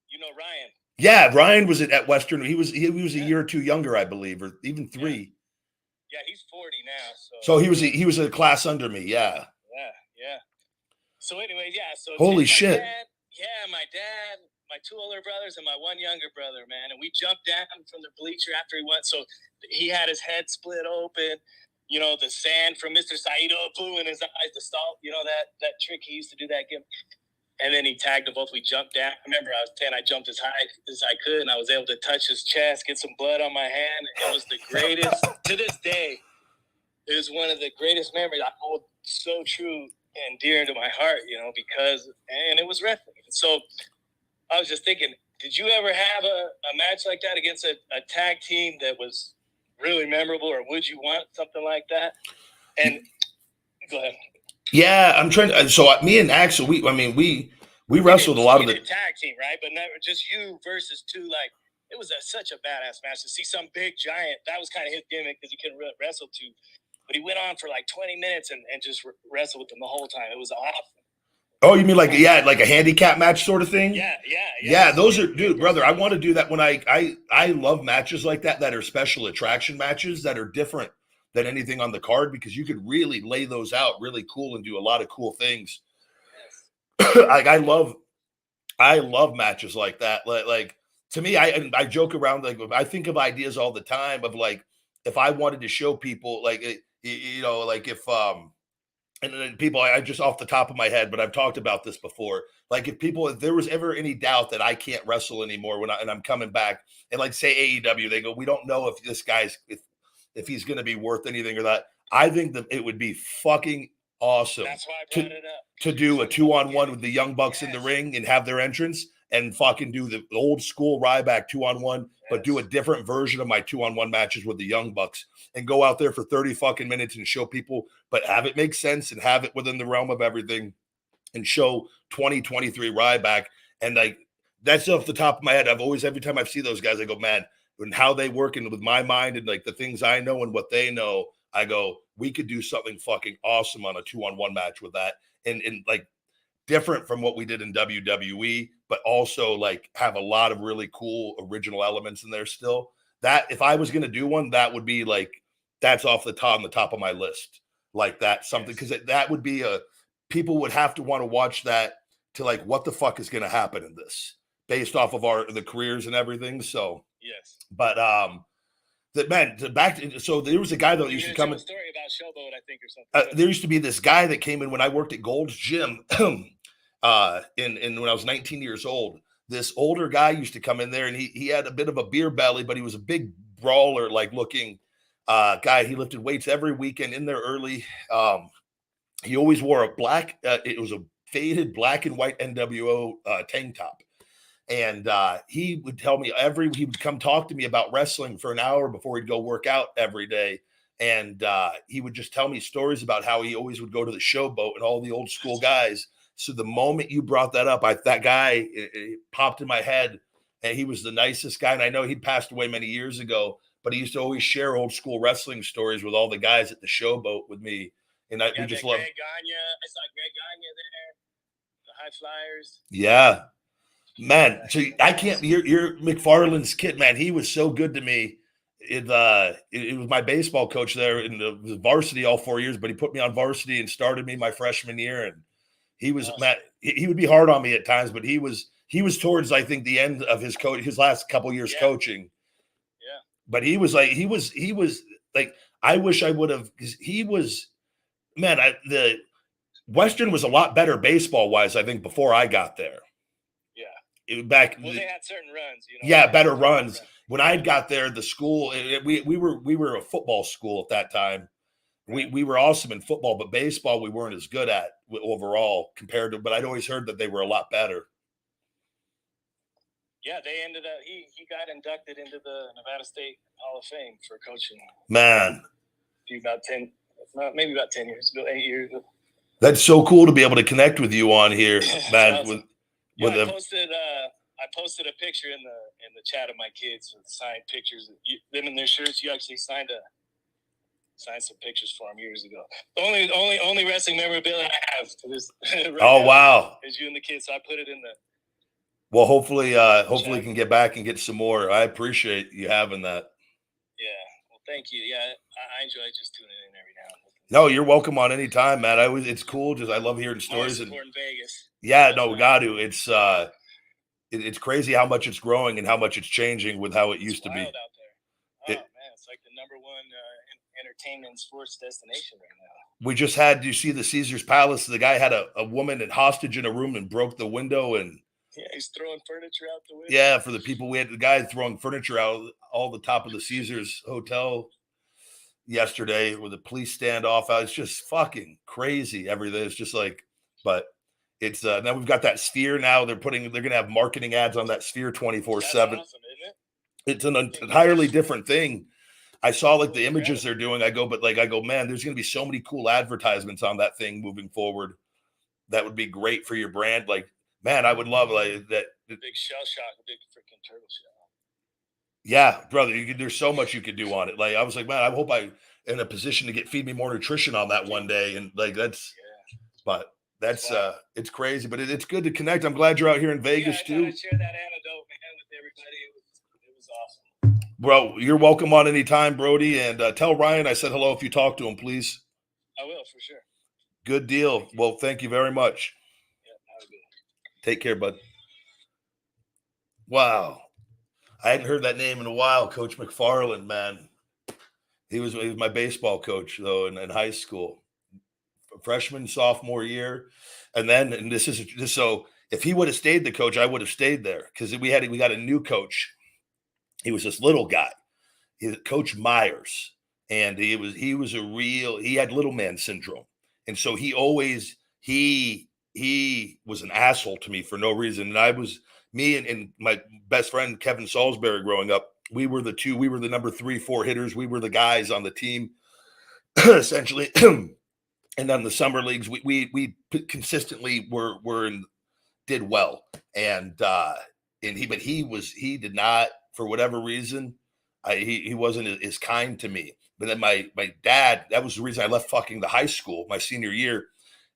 you know Ryan. Yeah, Ryan was at Western. He was a year or two younger, I believe, or even 3. Yeah, he's 40 now. So he was a class under me. Yeah. So anyways, so holy shit. My dad, my 2 older brothers, and my 1 younger brother, man, and we jumped down from the bleacher after he went. So he had his head split open. You know, the sand from Mr. Saito blew in his eyes. The salt, you know, that trick he used to do that gimmick. And then he tagged them both. We jumped down. I remember I was 10. I jumped as high as I could, and I was able to touch his chest, get some blood on my hand. It was the greatest. To this day, it was one of the greatest memories I hold so true and dear to my heart, you know, and it was wrestling. So I was just thinking, did you ever have a match like that against a tag team that was really memorable, or would you want something like that? And go ahead. Yeah, I'm trying to. So me and Axel, we wrestled a lot of the tag team, right? But never just you versus 2. Like it was such a badass match to see some big giant. That was kind of his gimmick because he couldn't wrestle 2, but he went on for like 20 minutes and just wrestled with them the whole time. It was awesome. Oh, you mean like a handicap match sort of thing? Yeah. Those are, dude, brother. I want to do that when I love matches like that are special attraction matches that are different than anything on the card, because you could really lay those out really cool and do a lot of cool things. Like I love matches like that. Like to me, I joke around, like I think of ideas all the time of like if I wanted to show people like you know, like if and then people, I just off the top of my head, but I've talked about this before. Like if there was ever any doubt that I can't wrestle anymore and I'm coming back, and like say AEW, they go, we don't know if this guy's if he's going to be worth anything or not. I think that it would be fucking awesome. That's why I brought it up. To do a 2-on-1 with the Young Bucks in the ring and have their entrance and fucking do the old school Ryback 2-on-1, but do a different version of my 2-on-1 matches with the Young Bucks and go out there for 30 fucking minutes and show people, but have it make sense and have it within the realm of everything and show 2023 Ryback. And like, that's off the top of my head. Every time I see those guys, I go, man, and how they work and with my mind and like the things I know and what they know, I go, we could do something fucking awesome on a 2-on-1 match with that. And like different from what we did in WWE, but also like have a lot of really cool original elements in there still. That if I was going to do one, that would be like, that's off the top of my list. Like that something, because that would be people would have to want to watch that to like, what the fuck is going to happen in this based off of the careers and everything. So, yes. But, so there was a guy that used to come in. A story about Showboat, I think, or something. There used to be this guy that came in when I worked at Gold's Gym, when I was 19 years old. This older guy used to come in there, and he had a bit of a beer belly, but he was a big brawler, like looking guy. He lifted weights every weekend in there early. He always wore a black. It was a faded black and white NWO tank top. And he would tell me he would come talk to me about wrestling for an hour before he'd go work out every day. And he would just tell me stories about how he always would go to the Showboat and all the old school guys. So the moment you brought that up, that guy it popped in my head, and he was the nicest guy. And I know he'd passed away many years ago, but he used to always share old school wrestling stories with all the guys at the Showboat with me. And we just love. Greg Gagne. I saw Greg Gagne there. The High Flyers. Yeah. Man, so I can't. You're McFarland's kid, man. He was so good to me. It was my baseball coach there in the varsity all 4 years, but he put me on varsity and started me my freshman year. And he was awesome. He would be hard on me at times, but he was towards, I think, the end of his last couple years coaching. Yeah, but he was like I wish I would have, because he was, man. The Western was a lot better baseball wise, I think, before I got there. They had certain runs, better runs. When I got there, the school we were a football school at that time. We were awesome in football, but baseball we weren't as good at overall compared to. But I'd always heard that they were a lot better. Yeah, they ended up. He got inducted into the Nevada State Hall of Fame for coaching. Man, maybe about 10 years ago, 8 years ago. That's so cool to be able to connect with you on here, man. Awesome. I posted a picture in the chat of my kids with signed pictures of them in their shirts. You actually signed some pictures for them years ago. The only wrestling memorabilia I have to this. Wow! Is you and the kids. So I put it in the. Well, hopefully you can get back and get some more. I appreciate you having that. Yeah. Well, thank you. Yeah, I enjoy just tuning in every now and then. No, you're welcome on any time, man. It's cool. Just I love hearing stories. In Vegas. Yeah, no, we got to. It's crazy how much it's growing and how much it's changing with how it used to be. Out there. Man, it's like the number one entertainment and sports destination right now. We just had. Do you see the Caesar's Palace? The guy had a woman and hostage in a room and broke the window, and he's throwing furniture out the window. Yeah, for the people, we had the guy throwing furniture out all the top of the Caesar's hotel yesterday with a police standoff out. It's just fucking crazy. Everything is just like, but it's now we've got that Sphere now. They're gonna have marketing ads on that Sphere 24/7. Awesome, isn't it? It's an entirely different thing. I saw like the images they're doing. I go, man, there's gonna be so many cool advertisements on that thing moving forward. That would be great for your brand. Like, man, I would love like that. Big shell shock, a big freaking turtle shell. Yeah, brother, there's so much you could do on it. Like, I was like, man, I hope I'm in a position to get Feed Me More Nutrition on that one day. And like, but that's it's crazy, but it's good to connect. I'm glad you're out here in Vegas too. I share that anecdote, man, with everybody. It was awesome. Bro, you're welcome on any time, Brody. And tell Ryan I said hello if you talk to him, please. I will, for sure. Good deal. Well, thank you very much. Yeah, have a good. Take care, bud. Wow. I hadn't heard that name in a while, Coach McFarland, man. He was my baseball coach, though, in high school. Freshman, sophomore year. And so if he would have stayed the coach, I would have stayed there because we got a new coach. He was this little guy. He's Coach Myers. And he had little man syndrome. And so he was an asshole to me for no reason. And me and my best friend, Kevin Salisbury, growing up, we were the number 3, 4 hitters. We were the guys on the team, essentially. And then the summer leagues, we consistently did well. And he did not, for whatever reason, He wasn't as kind to me. But then my dad, that was the reason I left fucking the high school my senior year.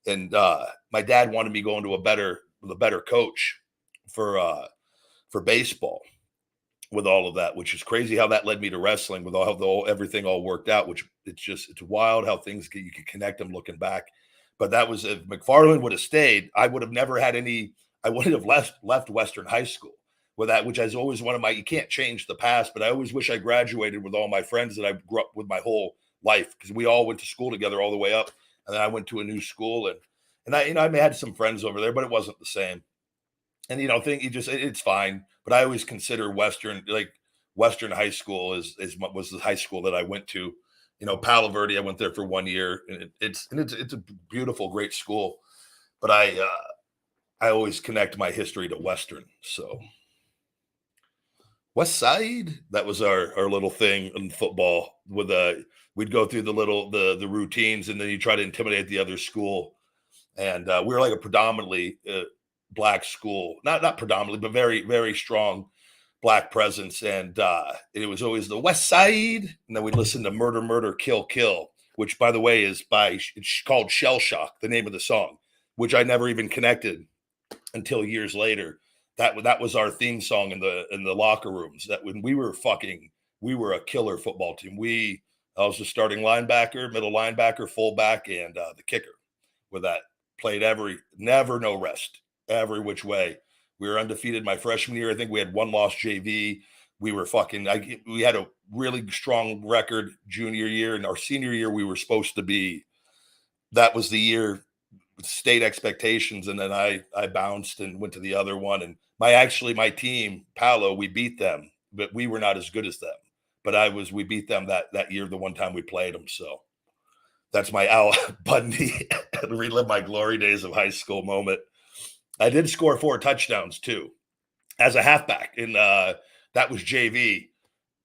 And my dad wanted me going to a better coach for baseball with all of that, which is crazy how that led me to wrestling with how everything all worked out, which it's wild how things you can connect them looking back. But that was, if McFarland would have stayed, I would have never had I wouldn't have left Western High School with that, which is always you can't change the past, but I always wish I graduated with all my friends that I grew up with my whole life, because we all went to school together all the way up. And then I went to a new school, and I had some friends over there, but it wasn't the same. And it's fine. But I always consider Western High School was the high school that I went to. Palo Verde, I went there for 1 year, and it's a beautiful, great school. But I always connect my history to Western. So West Side, that was our little thing in football. We'd go through the routines, and then you try to intimidate the other school. And we were like a predominantly Black school, not predominantly, but very, very strong Black presence. And it was always the West Side. And then we'd listen to Murder, Murder, Kill, Kill, which, by the way, it's called Shell Shock, the name of the song, which I never even connected until years later. That was our theme song in the locker rooms. That when we were a killer football team. I was the starting linebacker, middle linebacker, fullback, and the kicker. With that, played never no rest, every which way. We were undefeated my freshman year. I think we had one loss JV. We were we had a really strong record junior year, and our senior year we were supposed to be. That was the year with state expectations, and then I bounced and went to the other one. And my team, Palo, we beat them, but we were not as good as them. But we beat them that year, the one time we played them. So that's my Al Bundy relive my glory days of high school moment. I did score 4 touchdowns too, as a halfback, and that was JV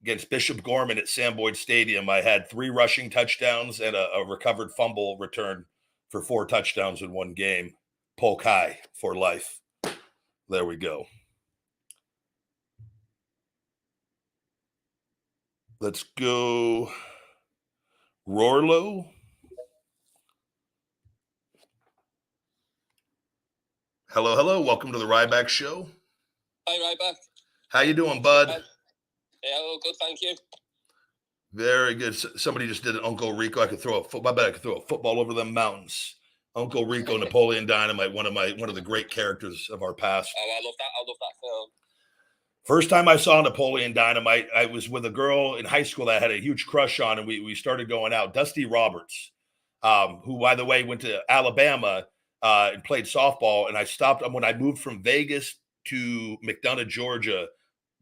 against Bishop Gorman at Sam Boyd Stadium. I had 3 rushing touchdowns and a recovered fumble return for 4 touchdowns in one game. Polk High for life. There we go. Let's go. Rorlo. Hello, hello. Welcome to the Ryback Show. Hi, Ryback. How you doing, bud? Yeah, all good, thank you. Very good. Somebody just did an Uncle Rico. I bet I could throw a football over the mountains. Uncle Rico, Napoleon Dynamite, one of the great characters of our past. Oh, I love that film. First time I saw Napoleon Dynamite, I was with a girl in high school that I had a huge crush on, and we started going out. Dusty Roberts, who, by the way, went to Alabama and played softball. And I stopped when I moved from Vegas to McDonough, Georgia,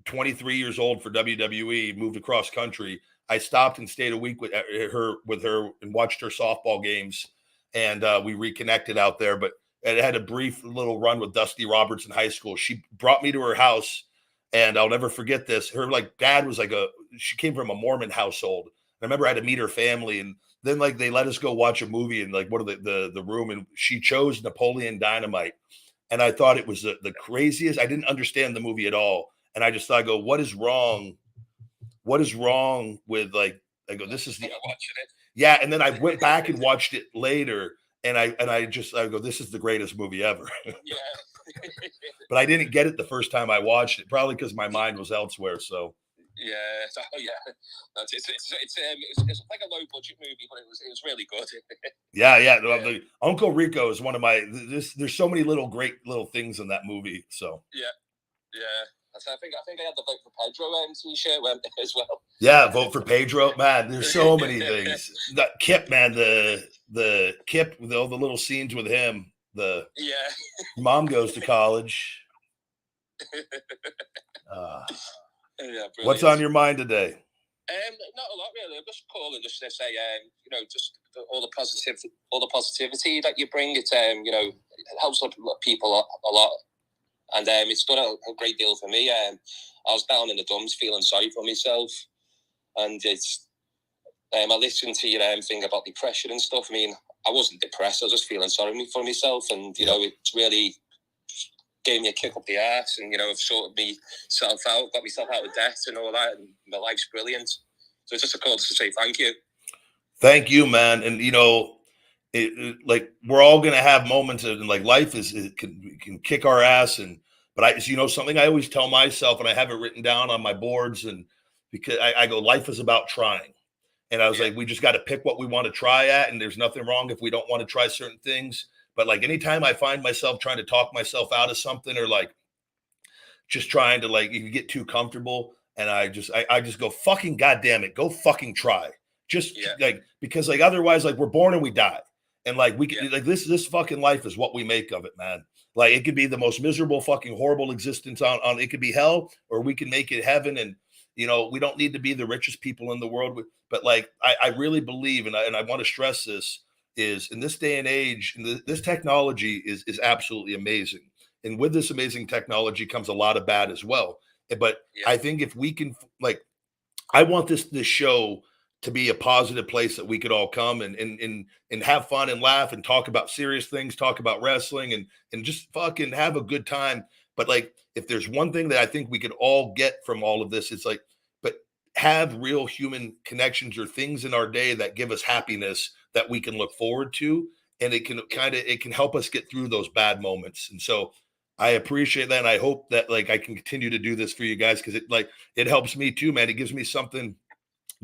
23 years old for WWE, moved across country. I stopped and stayed a week with her and watched her softball games. And we reconnected out there, but it had a brief little run with Dusty Roberts in high school. She brought me to her house, and I'll never forget this. Her dad was she came from a Mormon household. I remember I had to meet her family, and then they let us go watch a movie in one of the room, and she chose Napoleon Dynamite. And I thought it was the craziest. I didn't understand the movie at all. And I just thought, what is wrong? What is wrong with this is the watching it. Yeah, and then I went back and watched it later, and I go, this is the greatest movie ever. Yeah. But I didn't get it the first time I watched it, probably because my mind was elsewhere. So yeah, it's like a low budget movie, but it was really good. yeah. The Uncle Rico is one of my. There's so many great little things in that movie. So yeah. I think I had the Vote for Pedro t-shirt as well. Yeah, Vote for Pedro, man. There's so many things. That Kip, man, the Kip with all the little scenes with him. Mom goes to college. What's on your mind today? Not a lot really. I'm just calling just to say, just all the positivity that you bring. It it helps people a lot. And it's done a great deal for me. I was down in the dumps feeling sorry for myself. And it's, I listened to your thing about depression and stuff. I mean, I wasn't depressed. I was just feeling sorry for myself. And, it's really gave me a kick up the arse, and I've sorted myself out, got myself out of debt and all that, and my life's brilliant. So it's just a call to say thank you. Thank you, man. And like we're all gonna have moments and like life can kick our ass, but something I always tell myself, and I have it written down on my boards, and because I go, life is about trying. And I was like, we just got to pick what we want to try at. And there's nothing wrong if we don't want to try certain things. But like anytime I find myself trying to talk myself out of something, or like just trying to like, you get too comfortable, and I just go, fucking goddamn it, go fucking try. Just like, because like otherwise, like we're born and we die. And like we can like this fucking life is what we make of it, man. Like it could be the most miserable, fucking horrible existence on it could be hell, or we can make it heaven. And we don't need to be the richest people in the world, but like I really believe, and I want to stress this, is in this day and age, this technology is absolutely amazing. And with this amazing technology comes a lot of bad as well. But I think if we can, like, I want this show to be a positive place that we could all come and have fun and laugh and talk about serious things, talk about wrestling and just fucking have a good time. But like, if there's one thing that I think we could all get from all of this, it's like, but have real human connections or things in our day that give us happiness that we can look forward to. And it can help us get through those bad moments. And so I appreciate that. And I hope that like I can continue to do this for you guys, because it helps me too, man. It gives me something,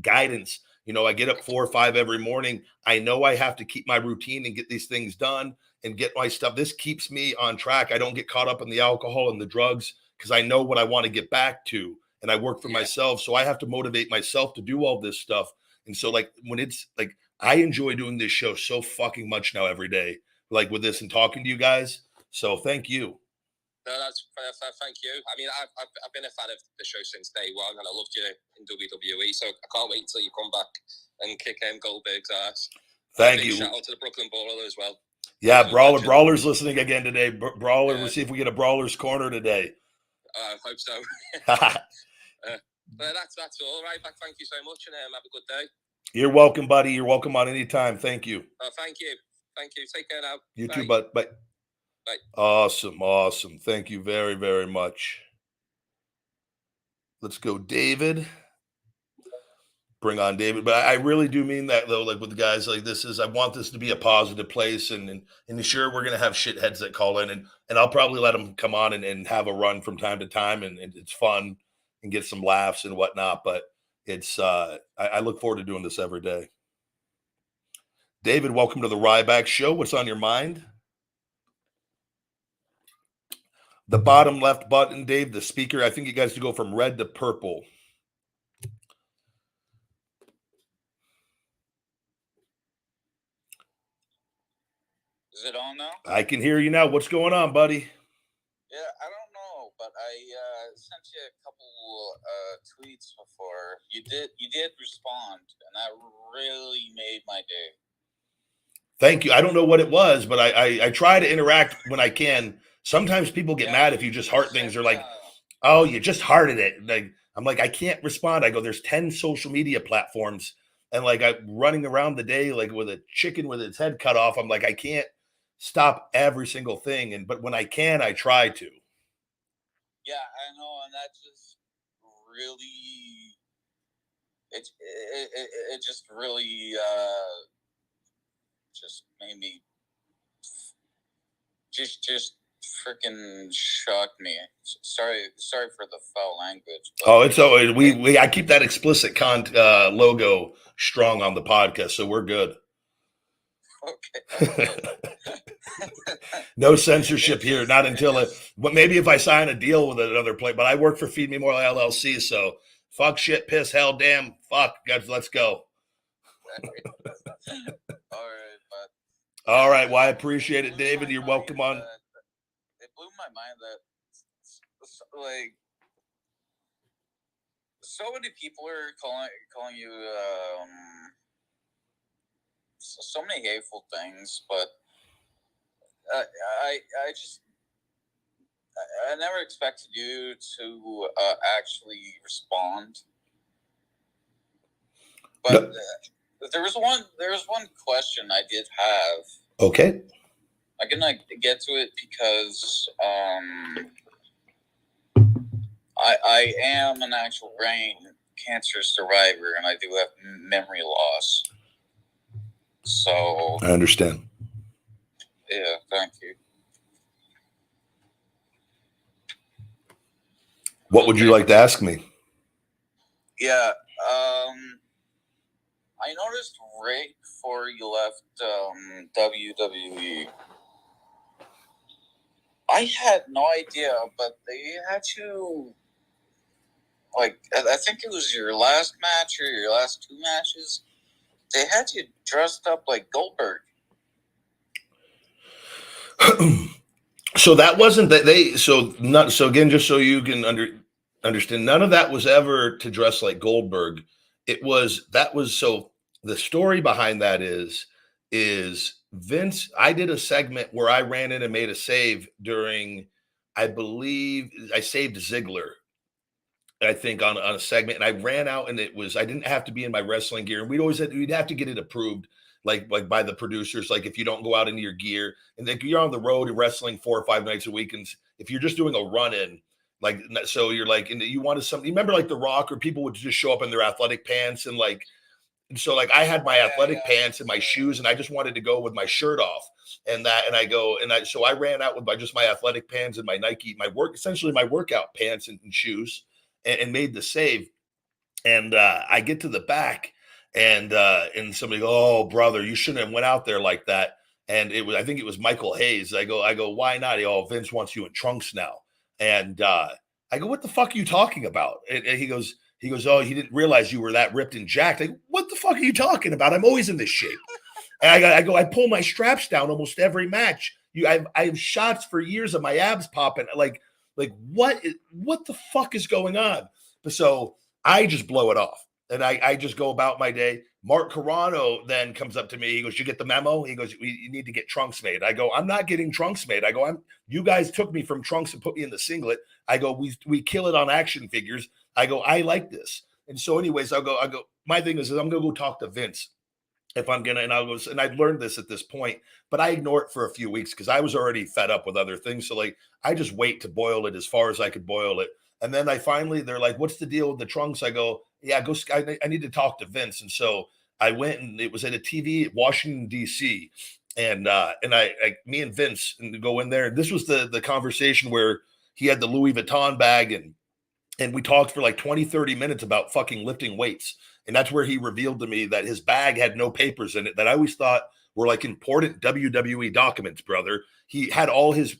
guidance. I get up 4 or 5 every morning. I know I have to keep my routine and get these things done and get my stuff. This keeps me on track. I don't get caught up in the alcohol and the drugs, because I know what I want to get back to. And I work for myself. So I have to motivate myself to do all this stuff. And so like when it's like, I enjoy doing this show so fucking much now every day, like with this and talking to you guys. So thank you. No, thank you. I mean, I've been a fan of the show since day one, and I loved you in WWE. So I can't wait until you come back and kick Goldberg's ass. Thank you. Shout out to the Brooklyn Brawler as well. Yeah, Brawler's listening again today. Brawler, we'll see if we get a Brawler's Corner today. I hope so. But that's all right. Thank you so much, and have a good day. You're welcome, buddy. You're welcome on any time. Thank you. Thank you. Take care now. You too, bud. Bye. Bye. Awesome. Thank you very, very much. Let's go, David. Bring on David. But I really do mean that, though, like with the guys like this I want this to be a positive place. And sure, we're going to have shitheads that call in, and I'll probably let them come on and have a run from time to time. And it's fun and get some laughs and whatnot. But it's, I look forward to doing this every day. David, welcome to the Ryback Show. What's on your mind? The bottom left button, Dave, the speaker. I think you guys should go from red to purple. Is it on now? I can hear you now. What's going on, buddy? Yeah, I don't know, but I sent you a couple tweets before. You did respond, and that really made my day. Thank you. I don't know what it was, but I try to interact when I can. Sometimes people get mad if you just heart things. They're like, oh, you just hearted it. Like, I'm like, I can't respond. I go, there's 10 social media platforms. And like, I'm running around the day, like with a chicken with its head cut off. I'm like, I can't stop every single thing. But when I can, I try to. Yeah, I know. And that just really, it just really, just made me just freaking shocked me. Sorry for the foul language. Oh, it's always I keep that explicit logo strong on the podcast, so we're good. Okay. No censorship here, not until maybe if I sign a deal with another place. But I work for Feed Me More LLC, so fuck, shit, piss, hell, damn, fuck, guys, let's go. All right. Well, I appreciate it, David. You're welcome on. It blew my mind that like so many people are calling you so many hateful things, but I never expected you to actually respond. But there was one question I did have. Okay. I'm gonna get to it because I am an actual brain cancer survivor, and I do have memory loss. So I understand. yeah, thank you. What would you like to ask me? Yeah, I noticed right before you left WWE, I had no idea, but they had you, like, I think it was your last match or your last two matches, they had you dressed up like Goldberg. So that wasn't that they, so not, so again, just so you can understand, none of that was ever to dress like Goldberg. It was, that was, so the story behind that is Vince, I did a segment where I ran in and made a save during, I believe I saved Ziggler, I think on a segment, and I ran out, and it was, I didn't have to be in my wrestling gear, and we'd have to get it approved, like by the producers, like if you don't go out into your gear, and then you're on the road and wrestling 4 or 5 nights a week, and if you're just doing a run in, like, so you're like, and you wanted something, you remember like The Rock, or people would just show up in their athletic pants, and like, and so like I had my athletic pants and my shoes, and I just wanted to go with my shirt off, and that, and I go, and so I ran out with just my athletic pants and my Nike, essentially my workout pants and shoes, and made the save. And I get to the back, and somebody go, "Oh, brother, you shouldn't have went out there like that." And it was, I think it was Michael Hayes. I go, "Why not?" Oh, Vince wants you in trunks now. And I go, "What the fuck are you talking about?" And he goes, "Oh, he didn't realize you were that ripped and jacked." I go, "What the fuck are you talking about? I'm always in this shape." And I pull my straps down almost every match. I have shots for years of my abs popping. Like what the fuck is going on? So I just blow it off, and I just go about my day. Mark Carano then comes up to me. He goes, "You get the memo?" He goes, "You need to get trunks made." I go, "I'm not getting trunks made." I go, "You guys took me from trunks and put me in the singlet." I go, we kill it on action figures." I go, "I like this." And so anyways, I go, my thing is I'm going to go talk to Vince if I'm gonna, and I'll go, and I've learned this at this point, but I ignore it for a few weeks because I was already fed up with other things. So like I just wait to boil it as far as I could boil it. And then they're like, "What's the deal with the trunks?" I go, "Yeah, go. I need to talk to Vince." And so I went, and it was at a TV at Washington D.C. And me and Vince and go in there. This was the conversation where he had the Louis Vuitton bag, and we talked for like 20, 30 minutes about fucking lifting weights. And that's where he revealed to me that his bag had no papers in it that I always thought were like important WWE documents, brother. He had all his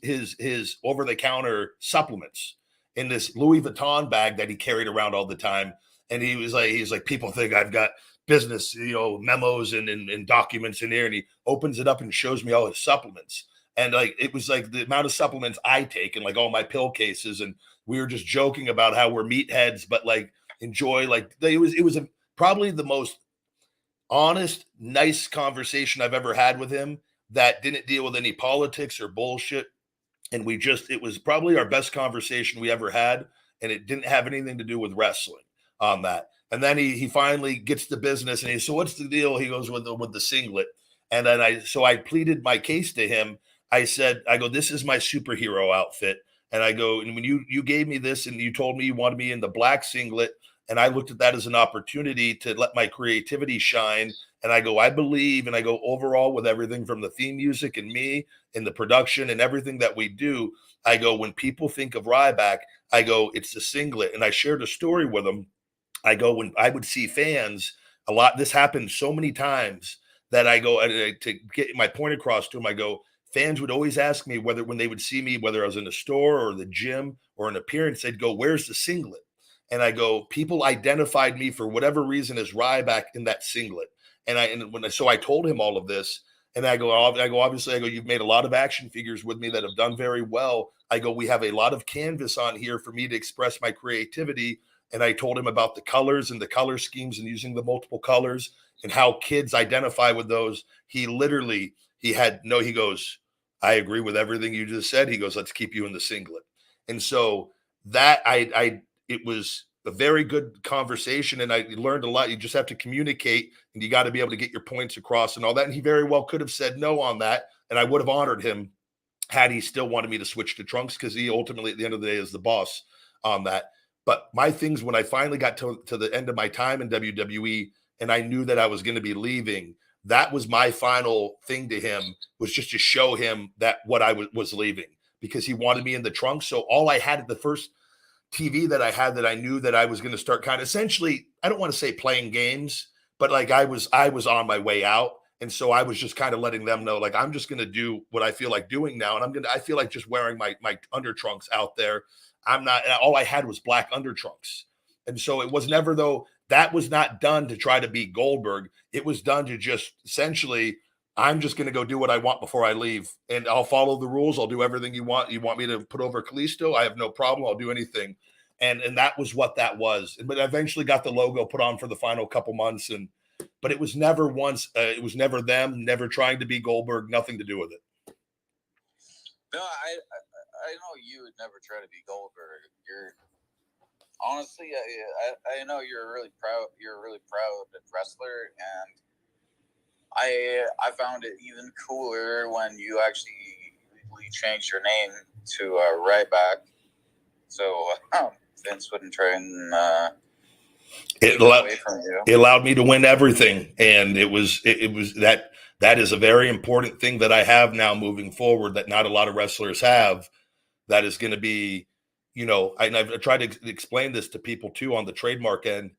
over-the-counter supplements in this Louis Vuitton bag that he carried around all the time. And he's like, "People think I've got business, memos and documents in there." And he opens it up and shows me all his supplements. And like, it was like the amount of supplements I take and like all my pill cases. And we were just joking about how we're meatheads, but like enjoy, like it was probably the most honest, nice conversation I've ever had with him that didn't deal with any politics or bullshit. And it was probably our best conversation we ever had. And it didn't have anything to do with wrestling on that. And then he finally gets to business, and "So what's the deal?" He goes, with the singlet. And then I pleaded my case to him. I go, "This is my superhero outfit." And I go, "And when you gave me this and you told me you wanted me in the black singlet, and I looked at that as an opportunity to let my creativity shine." And I go, "I believe," and I go, "overall, with everything from the theme music and me and the production and everything that we do," I go, "when people think of Ryback, I go, it's the singlet." And I shared a story with them. I go, when I would see fans a lot, this happened so many times that I go, to get my point across to them, I go, fans would always ask me when they would see me, whether I was in the store or the gym or an appearance, they'd go, "Where's the singlet?" And I go, people identified me for whatever reason as Ryback in that singlet. So I told him all of this, and I go, obviously, I go, "You've made a lot of action figures with me that have done very well." I go, "We have a lot of canvas on here for me to express my creativity." And I told him about the colors and the color schemes and using the multiple colors and how kids identify with those. He goes, "I agree with everything you just said." He goes, "Let's keep you in the singlet." And so that it was a very good conversation, and I learned a lot. You just have to communicate, and you got to be able to get your points across and all that. And he very well could have said no on that, and I would have honored him had he still wanted me to switch to trunks, because he ultimately, at the end of the day, is the boss on that. But my things, when I finally got to the end of my time in WWE, and I knew that I was going to be leaving, that was my final thing to him, was just to show him that what I was leaving, because he wanted me in the trunks. So all I had at the first TV that I had, that I knew that I was going to start kind of, essentially, I don't want to say playing games, but like I was on my way out. And so I was just kind of letting them know, like, I'm just going to do what I feel like doing now. And I feel like just wearing my under trunks out there. I'm not, all I had was black under trunks. And so it was never, though, that was not done to try to beat Goldberg. It was done to just essentially, I'm just going to go do what I want before I leave, and I'll follow the rules. I'll do everything you want. You want me to put over Kalisto? I have no problem. I'll do anything. And that was what that was. But I eventually got the logo put on for the final couple months, but it was never once. It was never them. Never trying to be Goldberg. Nothing to do with it. No, I know you would never try to be Goldberg. You're honestly, I know you're really proud. You're a really proud wrestler, and I found it even cooler when you actually changed your name to Ryback, so Vince wouldn't try and it allowed me to win everything, and it was that is a very important thing that I have now moving forward, that not a lot of wrestlers have. That is going to be, I've tried to explain this to people too on the trademark end.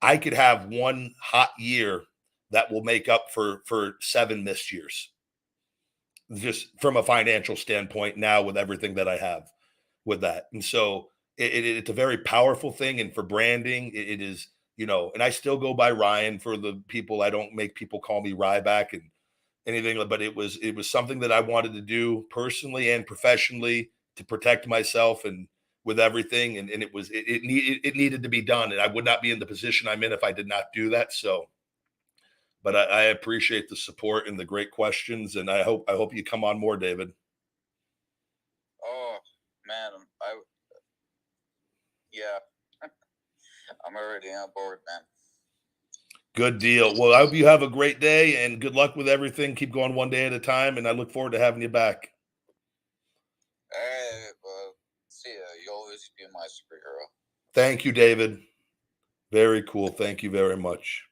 I could have one hot year that will make up for 7 missed years, just from a financial standpoint now, with everything that I have with that. And so it's a very powerful thing. And for branding, it is, and I still go by Ryan for the people. I don't make people call me Ryback and anything, but it was something that I wanted to do personally and professionally to protect myself and with everything. And it needed to be done. And I would not be in the position I'm in if I did not do that. So, but I appreciate the support and the great questions. And I hope you come on more, David. Oh man, yeah, I'm already on board, man. Good deal. Well, I hope you have a great day and good luck with everything. Keep going one day at a time. And I look forward to having you back. All right, well, see ya. You'll always be my superhero. Thank you, David. Very cool. Thank you very much.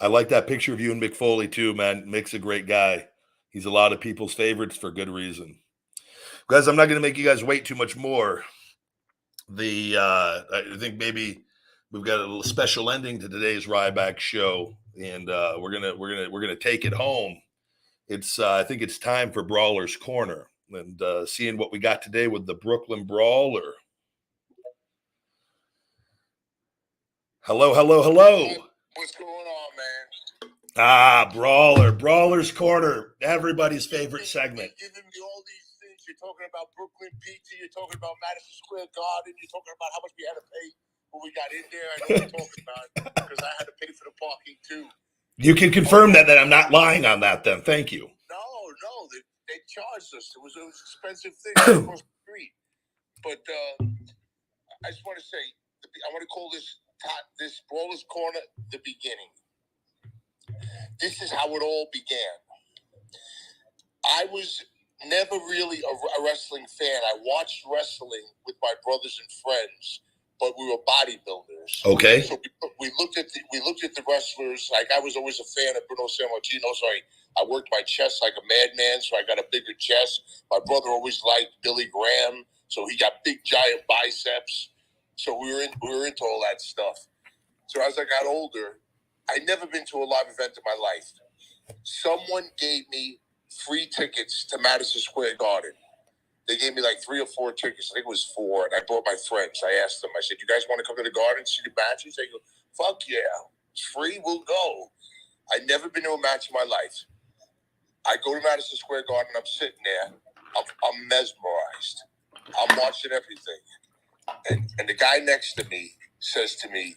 I like that picture of you and Mick Foley too, man. Mick's a great guy. He's a lot of people's favorites for good reason. Guys, I'm not going to make you guys wait too much more. I think maybe we've got a little special ending to today's Ryback show, and we're gonna take it home. It's I think it's time for Brawler's Corner, and seeing what we got today with the Brooklyn Brawler. Hello. What's going on, man? Brawler's Corner, everybody's favorite segment. You're giving me all these things. You're talking about Brooklyn Pizza. You're talking about Madison Square Garden. You're talking about how much we had to pay when we got in there. I know what you're talking about, because I had to pay for the parking too. You can confirm that I'm not lying on that then. Thank you. No, they charged us. It was an expensive thing across the street. But I just want to say, I want to call this Brawler's Corner the beginning. This is how it all began. I was never really a wrestling fan. I watched wrestling with my brothers and friends, but we were bodybuilders. Okay. So we looked at the wrestlers. Like, I was always a fan of Bruno Sammartino, so I worked my chest like a madman, so I got a bigger chest. My brother always liked Billy Graham, so he got big giant biceps. So we were into all that stuff. So as I got older, I'd never been to a live event in my life. Someone gave me free tickets to Madison Square Garden. They gave me like 3 or 4 tickets. I think it was 4. And I brought my friends. I asked them, I said, you guys want to come to the Garden, see the matches? They go, fuck yeah. It's free. We'll go. I'd never been to a match in my life. I go to Madison Square Garden. I'm sitting there. I'm mesmerized. I'm watching everything. And the guy next to me says to me,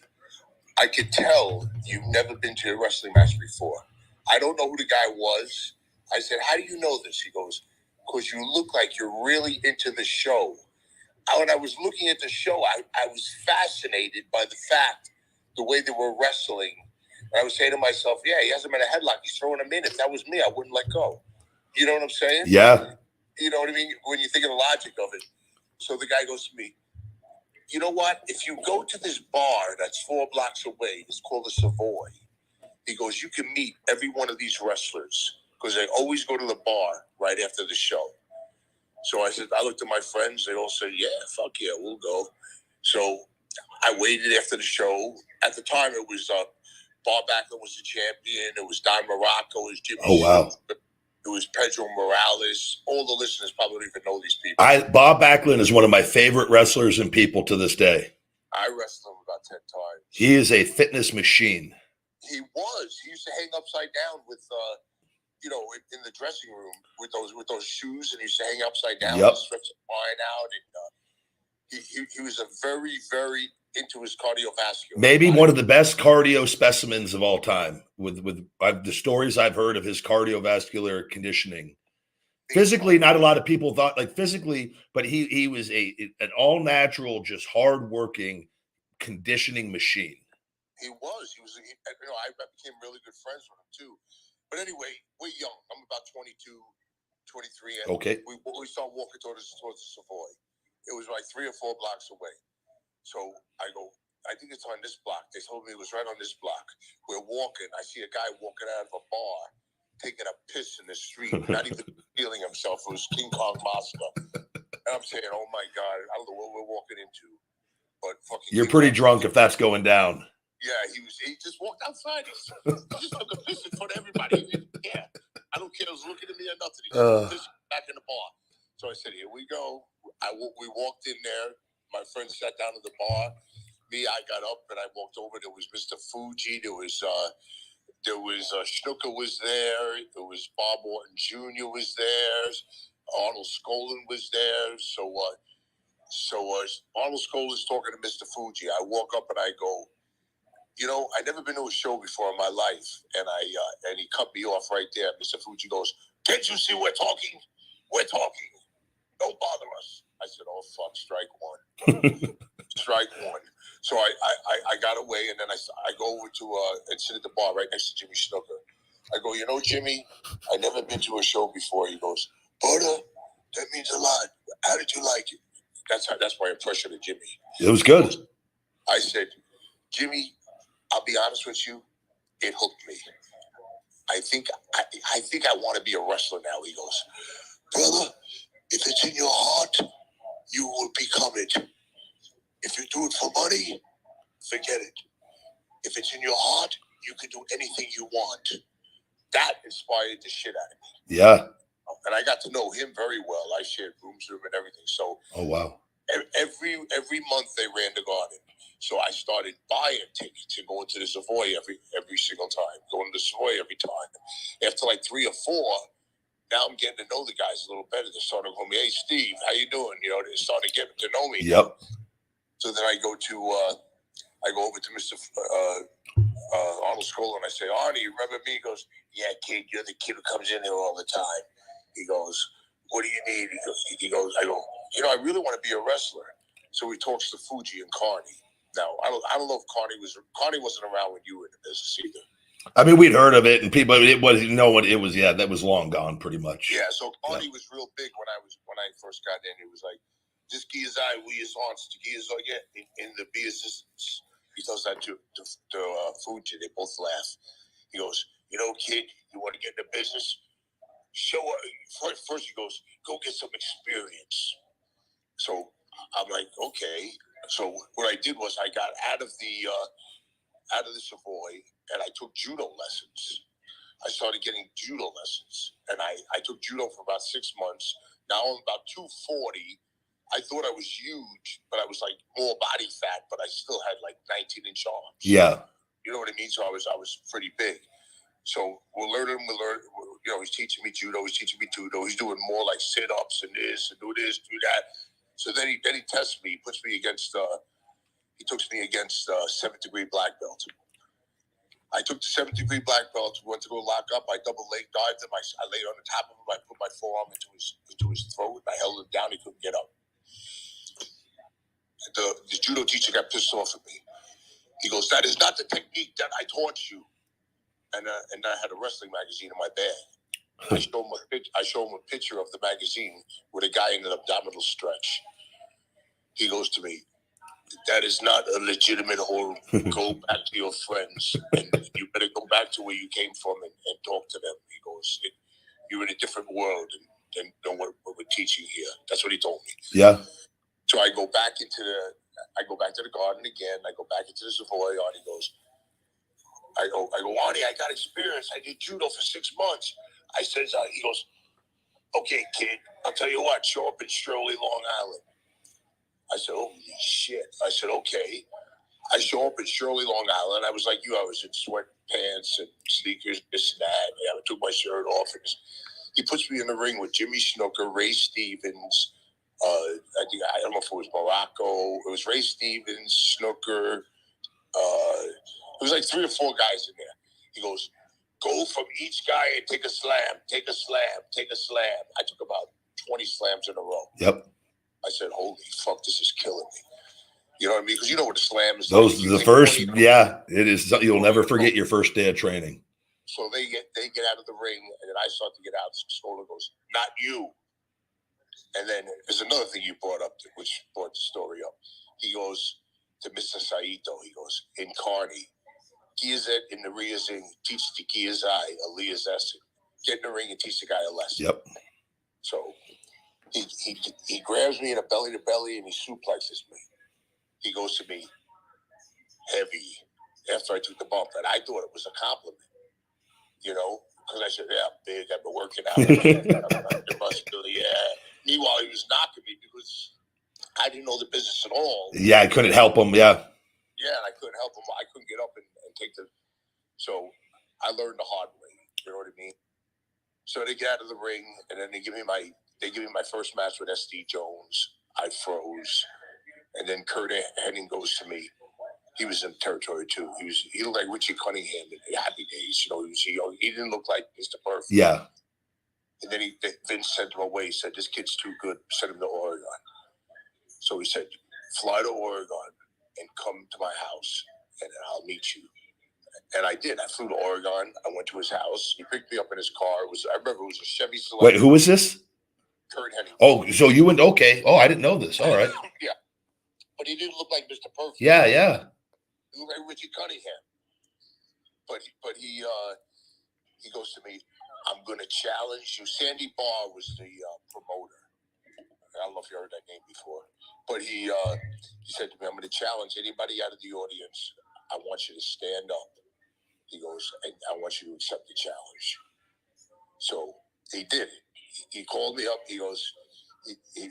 I could tell you've never been to a wrestling match before. I don't know who the guy was. I said, how do you know this? He goes, because you look like you're really into the show. when I was looking at the show, I was fascinated by the way they were wrestling. And I was saying to myself, yeah, he has him in a headlock. He's throwing him in. If that was me, I wouldn't let go. You know what I'm saying? Yeah. You know what I mean? When you think of the logic of it. So the guy goes to me, you know what? If you go to this bar that's 4 blocks away, it's called the Savoy. He goes, you can meet every one of these wrestlers because they always go to the bar right after the show. So I said, I looked at my friends. They all said, yeah, fuck yeah, we'll go. So I waited after the show. At the time, it was Bob Backlund was the champion. It was Don Morocco. It was Jimmy. Oh, wow. It was Pedro Morales. All the listeners probably don't even know these people. Bob Backlund is one of my favorite wrestlers and people to this day. I wrestled him about 10 times. He is a fitness machine. He was. He used to hang upside down with, in the dressing room with those shoes, and he used to hang upside down and stretch his spine out. And he was a very, very into his cardiovascular. Maybe one of the best cardio specimens of all time. With the stories I've heard of his cardiovascular conditioning. Physically, not a lot of people thought physically, but he was an all natural, just hardworking conditioning machine. He was. I became really good friends with him too. But anyway, we're young. I'm about 22, 23. And okay. We started walking towards the Savoy. It was like 3 or 4 blocks away. So I go, I think it's on this block. They told me it was right on this block. We're walking. I see a guy walking out of a bar, taking a piss in the street, not even feeling himself. It was King Kong Moscow. And I'm saying, oh my God, I don't know what we're walking into. But fucking You're pretty drunk if that's going down. Yeah, he just walked outside. He just took a piss in front of everybody. He didn't care. I don't care. He was looking at me or nothing. He just took a piss back in the bar. So I said, here we go. We walked in there. My friend sat down at the bar. I got up and I walked over. There was Mr. Fuji. There was Schnooker was there. There was Bob Orton Jr. was there. Arnold Skolin was there. So Arnold Skolin's talking to Mr. Fuji. I walk up and I go, I never been to a show before in my life, and he cut me off right there. Mr. Fuji goes, "Can't you see we're talking? We're talking. Don't bother us." I said, "Oh fuck, strike one, strike one." So I got away, and then I go over to and sit at the bar right next to Jimmy Snooker. I go, Jimmy, I never been to a show before. He goes, "Butter, that means a lot. How did you like it?" That's my impression of Jimmy. It was good. I said, "Jimmy, I'll be honest with you, it hooked me. I think I want to be a wrestler now." He goes, "Brother, if it's in your heart, you will become it. If you do it for money, forget it. If it's in your heart, you can do anything you want." That inspired the shit out of me. Yeah. And I got to know him very well. I shared rooms with him and everything. So oh wow. Every month they ran the garden. So I started buying tickets and going to the Savoy every single time. Going to the Savoy every time. After like 3 or 4, now I'm getting to know the guys a little better. They're starting to call me, "Hey Steve, how you doing?" They're starting to get to know me. Yep. So then I go over to Mr. Arnold Skolin. I say, "Arnie, you remember me?" He goes, "Yeah, kid, you're the kid who comes in here all the time." He goes, "What do you need?" He goes, I go, "I really want to be a wrestler." So he talks to Fuji and Carney. Now, I don't know if Carney wasn't around when you were in the business either. I mean, we'd heard of it, and people, it was that was long gone, pretty much. Yeah, so Carney was real big when I first got in. It was like, "This key is I, we is on, key is on." Yeah, in the business, he tells that to Fuji. They both laugh. He goes, "Kid, you want to get in the business? Show her." First he goes, "Go get some experience." So I'm like, okay. So what I did was I got out of the Savoy and I took judo lessons. I started getting judo lessons, and I took judo for about 6 months. Now I'm about 240. I thought I was huge, but I was like more body fat, but I still had like 19-inch arms. Yeah. You know what I mean? So I was pretty big. So we're learning. He's teaching me judo. He's teaching me judo. He's doing more like sit-ups and this and do this, do that. So then he tests me. He puts me against. He puts me against 7th degree black belt. I took the 7th degree black belt. Went to go lock up. I double leg dived him. I laid on the top of him. I put my forearm into his throat. And I held him down. He couldn't get up. The judo teacher got pissed off at me. He goes, "That is not the technique that I taught you." And I had a wrestling magazine in my bag. I show him a picture of the magazine with a guy in an abdominal stretch. He goes to me, "That is not a legitimate hold. Go back to your friends, and you better go back to where you came from and talk to them." He goes, "You're in a different world than what we're teaching here." That's what he told me. Yeah. So I go back to the garden again. I go back into the Savoy. Arnie goes, I go, "Arnie, I got experience. I did judo for 6 months." I says, he goes, "Okay, kid, I'll tell you what, show up in Shirley, Long Island." I said, "Holy shit." I said, "Okay." I show up in Shirley, Long Island. I was like you. I was in sweatpants and sneakers, this and that. I took my shirt off. And he puts me in the ring with Jimmy Snooker, Ray Stevens. I don't know if it was Morocco. It was Ray Stevens, Snooker. It was like 3 or 4 guys in there. He goes, "Go from each guy and take a slam, take a slam, take a slam." I took about 20 slams in a row. Yep. I said, "Holy fuck, this is killing me." You know what I mean? Because you know what a slam is. Those like. The first, yeah, it is. You'll never forget your first day of training. So they get out of the ring, and then I start to get out. Scholar goes, "Not you." And then there's another thing you brought up, which brought the story up. He goes to Mr. Saito. He goes, "In Carney, Giyazet in the Riyazing, teach the Giyazai a Liyazesin. Get in the ring and teach the guy a lesson." Yep. So he grabs me in a belly to belly and he suplexes me. He goes to me heavy after I took the bump, and I thought it was a compliment, you know, because I said, "Yeah, I'm big. I've been working out." Muscular, yeah. Meanwhile, he was knocking me because I didn't know the business at all. Yeah, I couldn't help him. Yeah. Yeah, and I couldn't help him. I couldn't get up and take the. So I learned the hard way. You know what I mean? So they get out of the ring, and then they give me my first match with SD Jones. I froze, and then Kurt Hennig goes to me. He was in territory too. He looked like Richie Cunningham in the Happy Days. You know, he didn't look like Mr. Perfect. Yeah. And then Vince sent him away. He said, "This kid's too good. Send him to Oregon." So he said, "Fly to Oregon and come to my house, and I'll meet you." And I did. I flew to Oregon. I went to his house. He picked me up in his car. I remember it was a Chevy Select. Wait, who was this? Kurt Hennig. Oh, so you went, okay. Oh, I didn't know this. All right. Yeah. But he didn't look like Mr. Perfect. Yeah, yeah. He looked like Richie Cunningham. But he goes to me, "I'm going to challenge you." Sandy Barr was the promoter. I don't know if you heard that name before. But he said to me, "I'm going to challenge anybody out of the audience. I want you to stand up." He goes, "And I want you to accept the challenge." So he did it. He called me up. He goes, he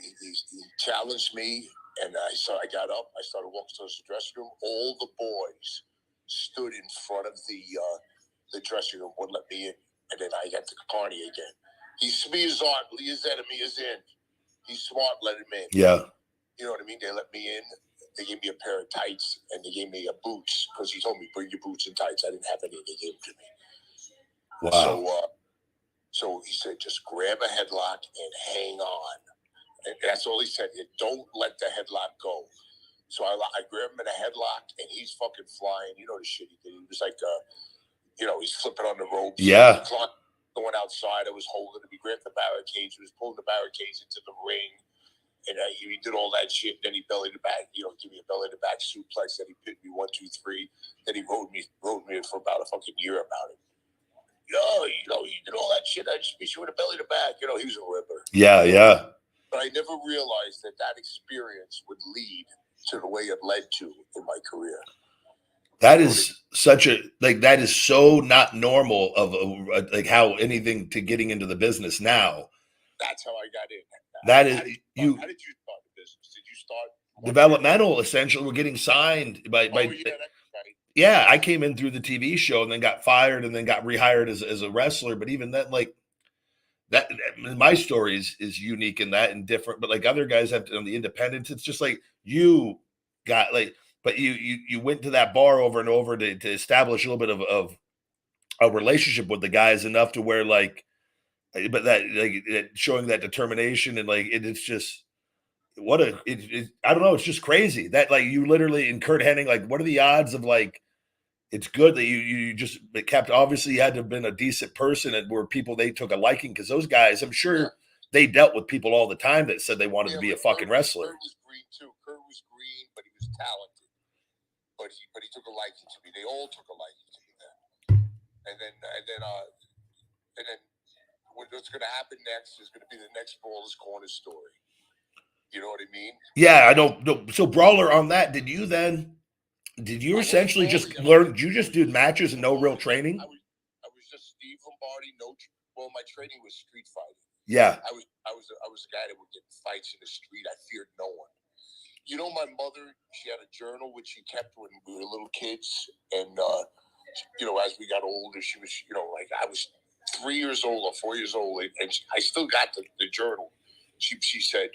challenged me, and I got up. I started walking towards the dressing room. All the boys stood in front of the dressing room, wouldn't let me in. And then I got to Carney again. He's smart. Leah's enemy is in. He's smart. Let him in. Yeah. You know what I mean? They let me in. They gave me a pair of tights, and they gave me boots, because he told me, "Bring your boots and tights." I didn't have any. They gave them to me. Wow. So he said, "Just grab a headlock and hang on." And that's all he said. "Don't let the headlock go." So I grabbed him in a headlock, and he's fucking flying. You know the shit he did. He was like, he's flipping on the ropes. Yeah. Going outside. I was holding him. He grabbed the barricades. He was pulling the barricades into the ring. And he did all that shit. Then he belly to back, give me a belly to back suplex. Then he pinned me 1, 2, 3. Then he rode me for about a fucking year about it. He did all that shit. I just beat you with a belly to back. He was a ripper. Yeah, yeah. But I never realized that experience would lead to the way it led to in my career. That is that is so not normal of like how anything to getting into the business now. That's how I got in. That is How did you start the business? Did you start developmental? Essentially, we're getting signed by. Yeah, that's right. Yeah, I came in through the TV show and then got fired and then got rehired as a wrestler. But even then, like that, my story is unique in that and different. But like other guys have on the independents, it's just like you got like, but you went to that bar over and over to establish a little bit of a relationship with the guys enough to where like, but that like showing that determination and like it's just I don't know. It's just crazy that like you literally in Kurt Hennig, like what are the odds of like, it's good that you just kept, obviously you had to have been a decent person and were people they took a liking because those guys, I'm sure they dealt with people all the time that said they wanted to be a fucking wrestler. Kurt was green too. Kurt was green, but he was talented. But he took a liking to me. They all took a liking to me then. And then what's going to happen next is going to be the next Brawler's Corner story. You know what I mean? Yeah, I know. So Brawler, on that, did you essentially just learn? Did you just do matches and no real training? I was just Steve Lombardi. Well, my training was street fighting. Yeah. I was a guy that would get in fights in the street. I feared no one. You know, my mother, she had a journal which she kept when we were little kids, and you know, as we got older, she was, you know, like I was 3 years old or 4 years old, and I still got the journal. She said,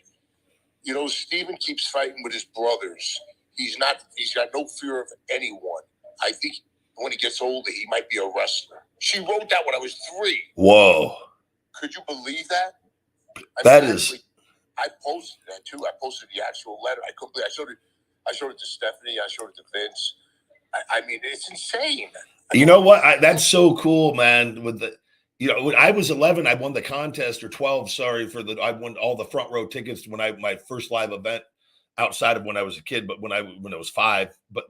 you know, Steven keeps fighting with his brothers. He's got no fear of anyone. I think when he gets older, he might be a wrestler. She wrote that when I was 3. Whoa. Could you believe that? I posted that too. I posted the actual letter. I showed it to Stephanie. I showed it to Vince. I mean, it's insane. You know what? That's so cool, man. With the, you know, when I was 11, I won the contest, or 12. Sorry I won all the front row tickets when my first live event outside of when I was a kid, but when I was 5. But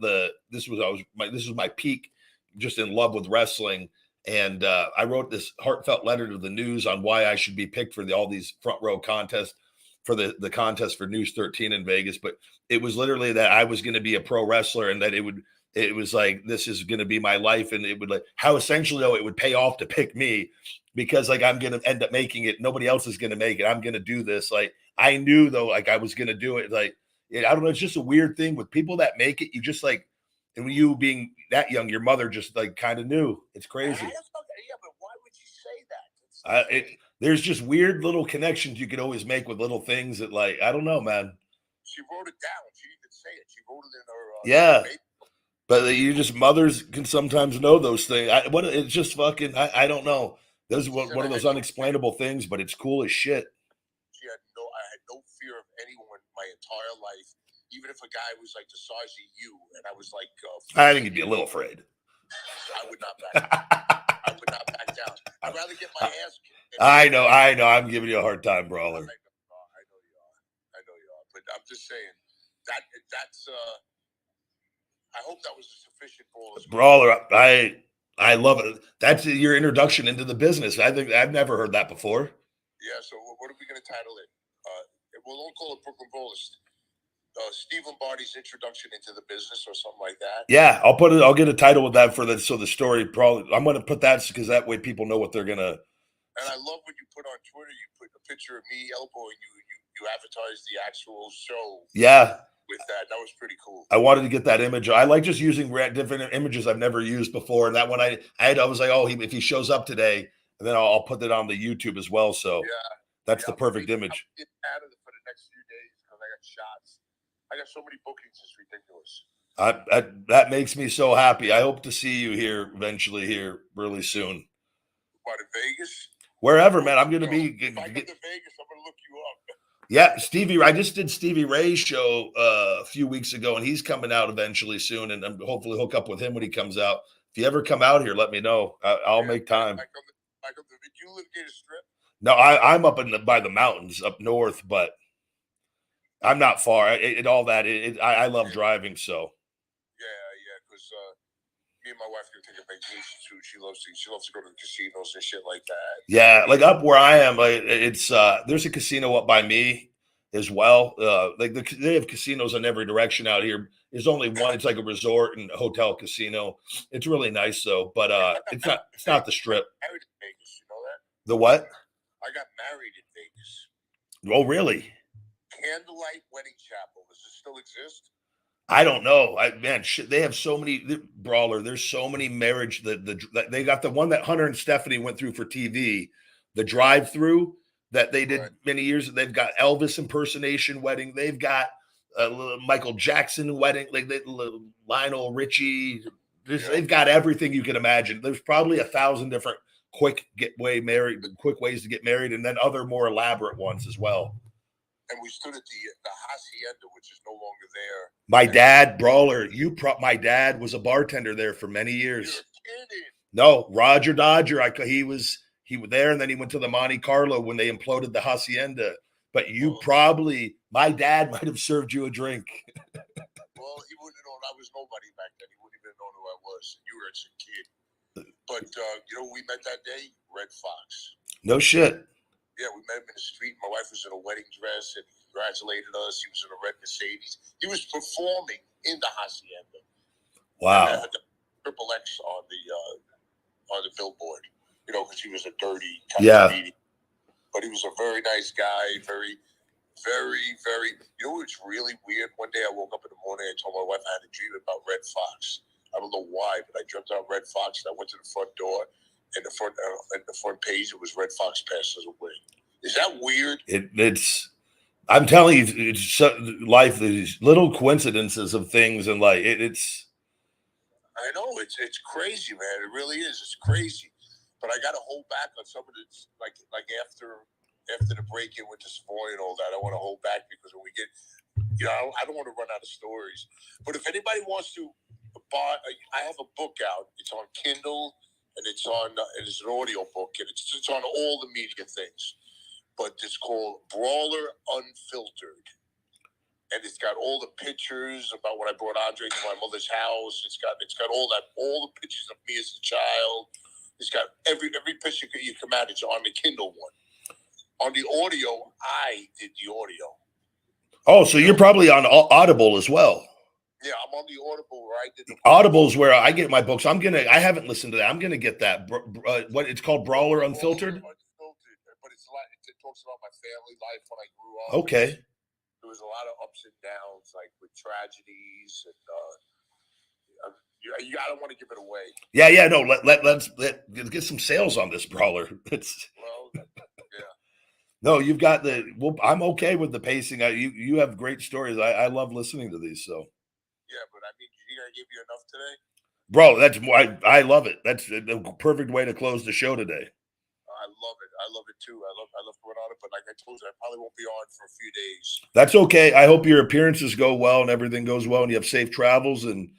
this was my peak, just in love with wrestling. And I wrote this heartfelt letter to the news on why I should be picked for all these front row contests, for the contest for News 13 in Vegas. But it was literally that I was going to be a pro wrestler, and that it was like, this is going to be my life. And it would, like, how essentially though it would pay off to pick me, because like I'm going to end up making it. Nobody else is going to make it. I'm going to do this. Like I knew though, like I was going to do it. Like, I don't know. It's just a weird thing with people that make it. You just like, and when you being that young, your mother just like kind of knew. It's crazy. Yeah, but why would you say that? There's just weird little connections you could always make with little things that, like, I don't know, man. She wrote it down. She didn't say it. She wrote it in her. Yeah. But you just, mothers can sometimes know those things. It's just fucking, I don't know. Those one of those unexplainable things, but it's cool as shit. I had no fear of anyone my entire life, even if a guy was like the size of you, and I was like, I think you'd be a little afraid. I would not back down. I would not back down. I'd rather get my ass kicked. I know. I'm giving you a hard time, Brawler. I know you are. But I'm just saying that's. I hope that was sufficient for us. Brawler, I love it. That's your introduction into the business. I think I've never heard that before. Yeah. So what are we going to title it? We'll call it Brooklyn Brawlers. Steve Lombardi's introduction into the business, or something like that. Yeah, I'll get a title with that so the story, probably I'm going to put that because that way people know what they're going to. And I love when you put on Twitter, you put a picture of me elbowing you advertise the actual show. Yeah. With that was pretty cool. I wanted to get that image. I like just using different images I've never used before. And that one I was like, oh, if he shows up today, and then I'll put it on the YouTube as well. So that's the perfect image. I'm getting out of it for the next few days because I got shots. I got so many bookings, it's ridiculous. That makes me so happy. I hope to see you here eventually, here really soon. What, in Vegas? Wherever, man. I'm going to be. If I get to Vegas, I'm going to look you up. Yeah, Stevie. I just did Stevie Ray's show a few weeks ago, and he's coming out eventually soon, and I'm hopefully hook up with him when he comes out. If you ever come out here, let me know. I'll make time. Did you live near the Strip? No, I'm up by the mountains up north, but I'm not far. I love driving, so. Yeah, because me and my wife are gonna take a vacation too. She loves to go to the casinos and shit like that. Yeah, like up where I am, like it's there's a casino up by me as well. They have casinos in every direction out here. There's only one. It's like a resort and hotel casino. It's really nice though, but it's not the Strip. Married in Vegas, you know that? The what? I got married in Vegas. Oh, really? Candlelight Wedding Chapel. Does it still exist? I don't know. They have so many, Brawler. There's so many marriage. They got the one that Hunter and Stephanie went through for TV, the drive-through that they did many years. They've got Elvis impersonation wedding. They've got Michael Jackson wedding, like Lionel Richie. They've got everything you can imagine. There's probably 1,000 different quick ways to get married, and then other more elaborate ones as well. and we stood at the hacienda, which is no longer there. My dad, Brawler, my dad was a bartender there for many years. You're kidding. No, Roger Dodger. He was there, and then he went to the Monte Carlo when they imploded the hacienda. But my dad might have served you a drink. Well, he wouldn't have known I was nobody back then. He wouldn't even know who I was. You were a kid. But you know, we met that day, Red Fox. No shit. Yeah, we met him in the street. My wife was in a wedding dress, and he congratulated us. He was in a red Mercedes. He was performing in the hacienda. Wow. And I had the triple X on the billboard, you know, because he was a dirty kind of comedian. But he was a very nice guy, very, very, very. You know what's really weird? One day I woke up in the morning and told my wife I had a dream about Red Fox. I don't know why, but I dreamt about Red Fox, and I went to the front door, and the front page, it was Red Fox passes away. Is that weird? It's. I'm telling you, it's life. These little coincidences of things, and like it's. I know it's crazy, man. It really is. It's crazy. But I got to hold back on some of the like after the break-in with the Savoy and all that. I want to hold back because when we get, you know, I don't want to run out of stories. But if anybody wants to buy, I have a book out. It's on Kindle and it's an audio book and it's on all the media things. But it's called Brawler Unfiltered. And it's got all the pictures about when I brought Andre to my mother's house. It's got all the pictures of me as a child. It's got every picture you can manage on the Kindle one. On the audio, I did the audio. Oh, so you're probably on Audible as well. Yeah, I'm on the Audible where I did the Audible's where I get my books. I haven't listened to that. I'm gonna get that. What it's called, Brawler Unfiltered. Unfiltered, but it talks about my family life when I grew up. Okay. There was a lot of ups and downs, like with tragedies, and I don't want to give it away. Yeah. No, let's get some sales on this, Brawler. Yeah. No, you've got I'm okay with the pacing. You have great stories. I love listening to these. So. Yeah, but I mean, you gonna give you enough today? Bro, I love it. That's the perfect way to close the show today. I love it. I love it too. I love going on it, but like I told you, I probably won't be on for a few days. That's okay. I hope your appearances go well and everything goes well and you have safe travels. And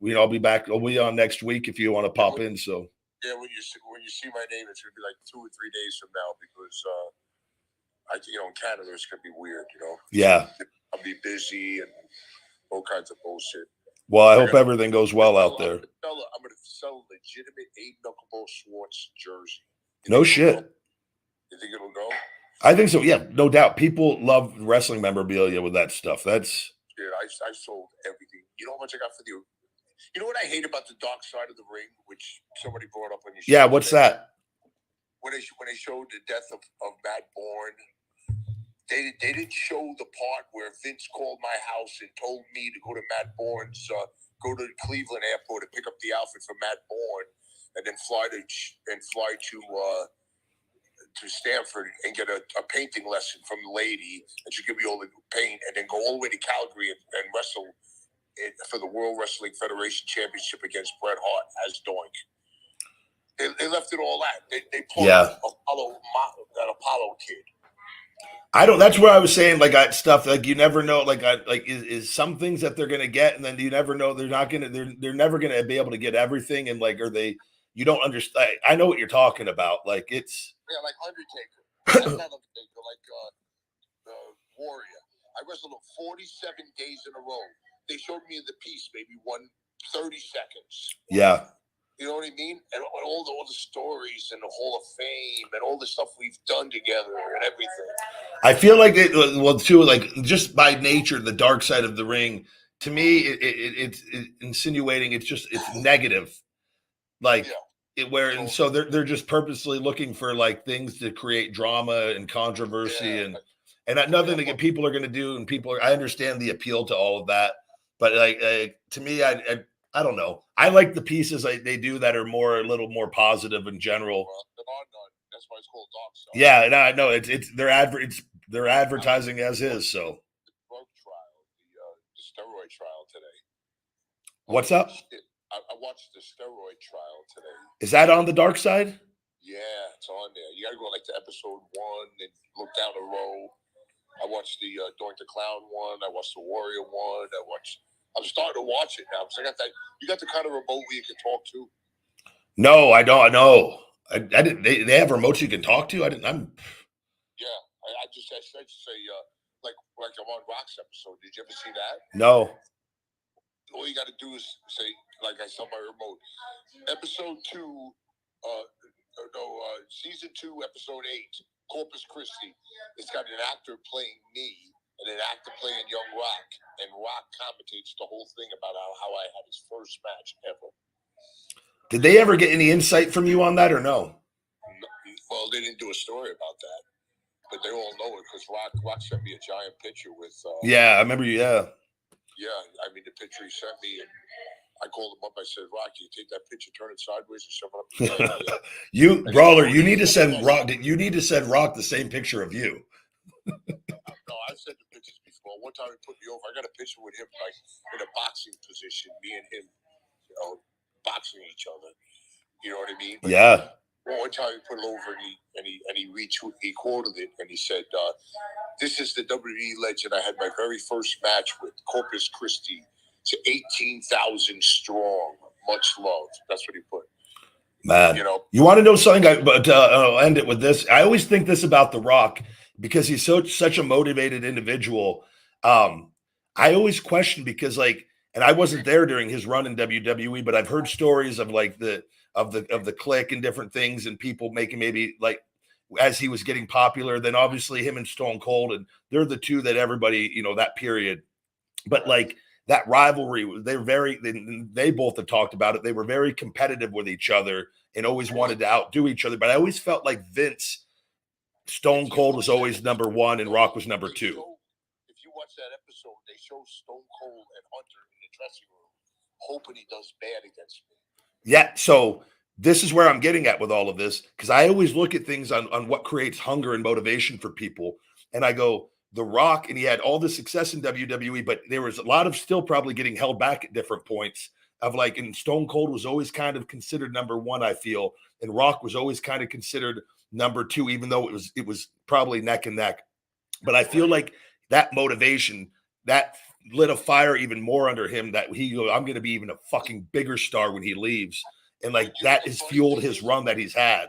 I'll be back. I'll be on next week if you want to pop in. So yeah, when you see my name, it's gonna be like 2 or 3 days from now because in Canada it's gonna be weird. You know. Yeah. I'll be busy and all kinds of bullshit. Well, I hope everything goes well out there. I'm going to sell a legitimate 8-knuckleball Schwartz jersey. No shit. You think it'll go? I think so. Yeah, no doubt. People love wrestling memorabilia with that stuff. That's. Dude, I sold everything. You know how much I got for the. You know what I hate about the dark side of the ring, which somebody brought up on your show? Yeah, what's that? When they showed the death of Matt Bourne. They didn't show the part where Vince called my house and told me to go to Matt Bourne's, go to Cleveland Airport and pick up the outfit for Matt Bourne, and then fly to Stanford and get a painting lesson from the lady, and she give me all the paint, and then go all the way to Calgary and wrestle for the World Wrestling Federation Championship against Bret Hart as Doink. They left it all out. They pulled that Apollo kid. That's where I was saying, like, stuff like you never know, is some things that they're gonna get, and then you never know they're never gonna be able to get everything, and like, you don't understand. I know what you're talking about. Like it's like Undertaker, not Undertaker, like the Warrior. I wrestled him 47 days in a row. They showed me in the piece maybe 30 seconds. Yeah. You know what I mean? And all the stories and the Hall of Fame and all the stuff we've done together and everything. I feel like too, like just by nature, the dark side of the ring, to me, it's insinuating it's negative. Like and so they're just purposely looking for like things to create drama and controversy and nothing that people are going to do. And I understand the appeal to all of that, but like to me, I don't know. I like the pieces they do that are a little more positive in general. That's why it's called Dark Side. Yeah, and I know it's they're advertising as is. So the steroid trial today. What's up? I watched the steroid trial today. Is that on the dark side? Yeah, it's on there. You got to go like to episode 1 and look down the row. I watched the Doink the Clown one. I watched the Warrior one. I'm starting to watch it now because I got that. You got the kind of remote where you can talk to. No, I don't know. I didn't. They have remotes you can talk to. I didn't. Yeah, I just say like I'm on Rock's episode. Did you ever see that? No. All you got to do is say, like I saw my remote. Episode 2, season 2, episode 8, Corpus Christi. It's got an actor playing me and an actor playing young Rock, and Rock commentates the whole thing about how I had his first match ever. Did they ever get any insight from you on that or no? Well, they didn't do a story about that, but they all know it because Rock sent me a giant picture with. Yeah, I remember you. Yeah. Yeah, I mean the picture he sent me, and I called him up. I said, "Rock, you take that picture, turn it sideways, and shove it up." You, Brawler, you need to send Rock. You need to send Rock the same picture of you. No, I've sent the pictures before. One time he put me over. I got a picture with him, like in a boxing position, me and him, boxing each other. You know what I mean? But yeah. One time he put it over, and he quoted it, and he said, "This is the WWE legend I had my very first match with, Corpus Christi. It's 18,000 strong. Much love." That's what he put. Man, you want to know something? But I'll end it with this. I always think this about The Rock because he's such a motivated individual. I always question because, like, and I wasn't there during his run in WWE, but I've heard stories of like the clique and different things, and people making maybe like as he was getting popular. Then obviously him and Stone Cold, and they're the two that everybody that period. But like that rivalry, they both have talked about it. They were very competitive with each other and always wanted to outdo each other. But I always felt like Stone Cold was always number 1 and Rock was number 2. If you watch that episode, they show Stone Cold and Hunter in the dressing room, hoping he does bad against me. Yeah, so this is where I'm getting at with all of this, because I always look at things on what creates hunger and motivation for people. And I go, The Rock, and he had all the success in WWE, but there was a lot of still probably getting held back at different points of like, and Stone Cold was always kind of considered number 1, I feel, and Rock was always kind of considered number 2, even though it was probably neck and neck. But I feel like that motivation, that lit a fire even more under him, that I'm going to be even a fucking bigger star when he leaves. And like that has fueled his run that he's had.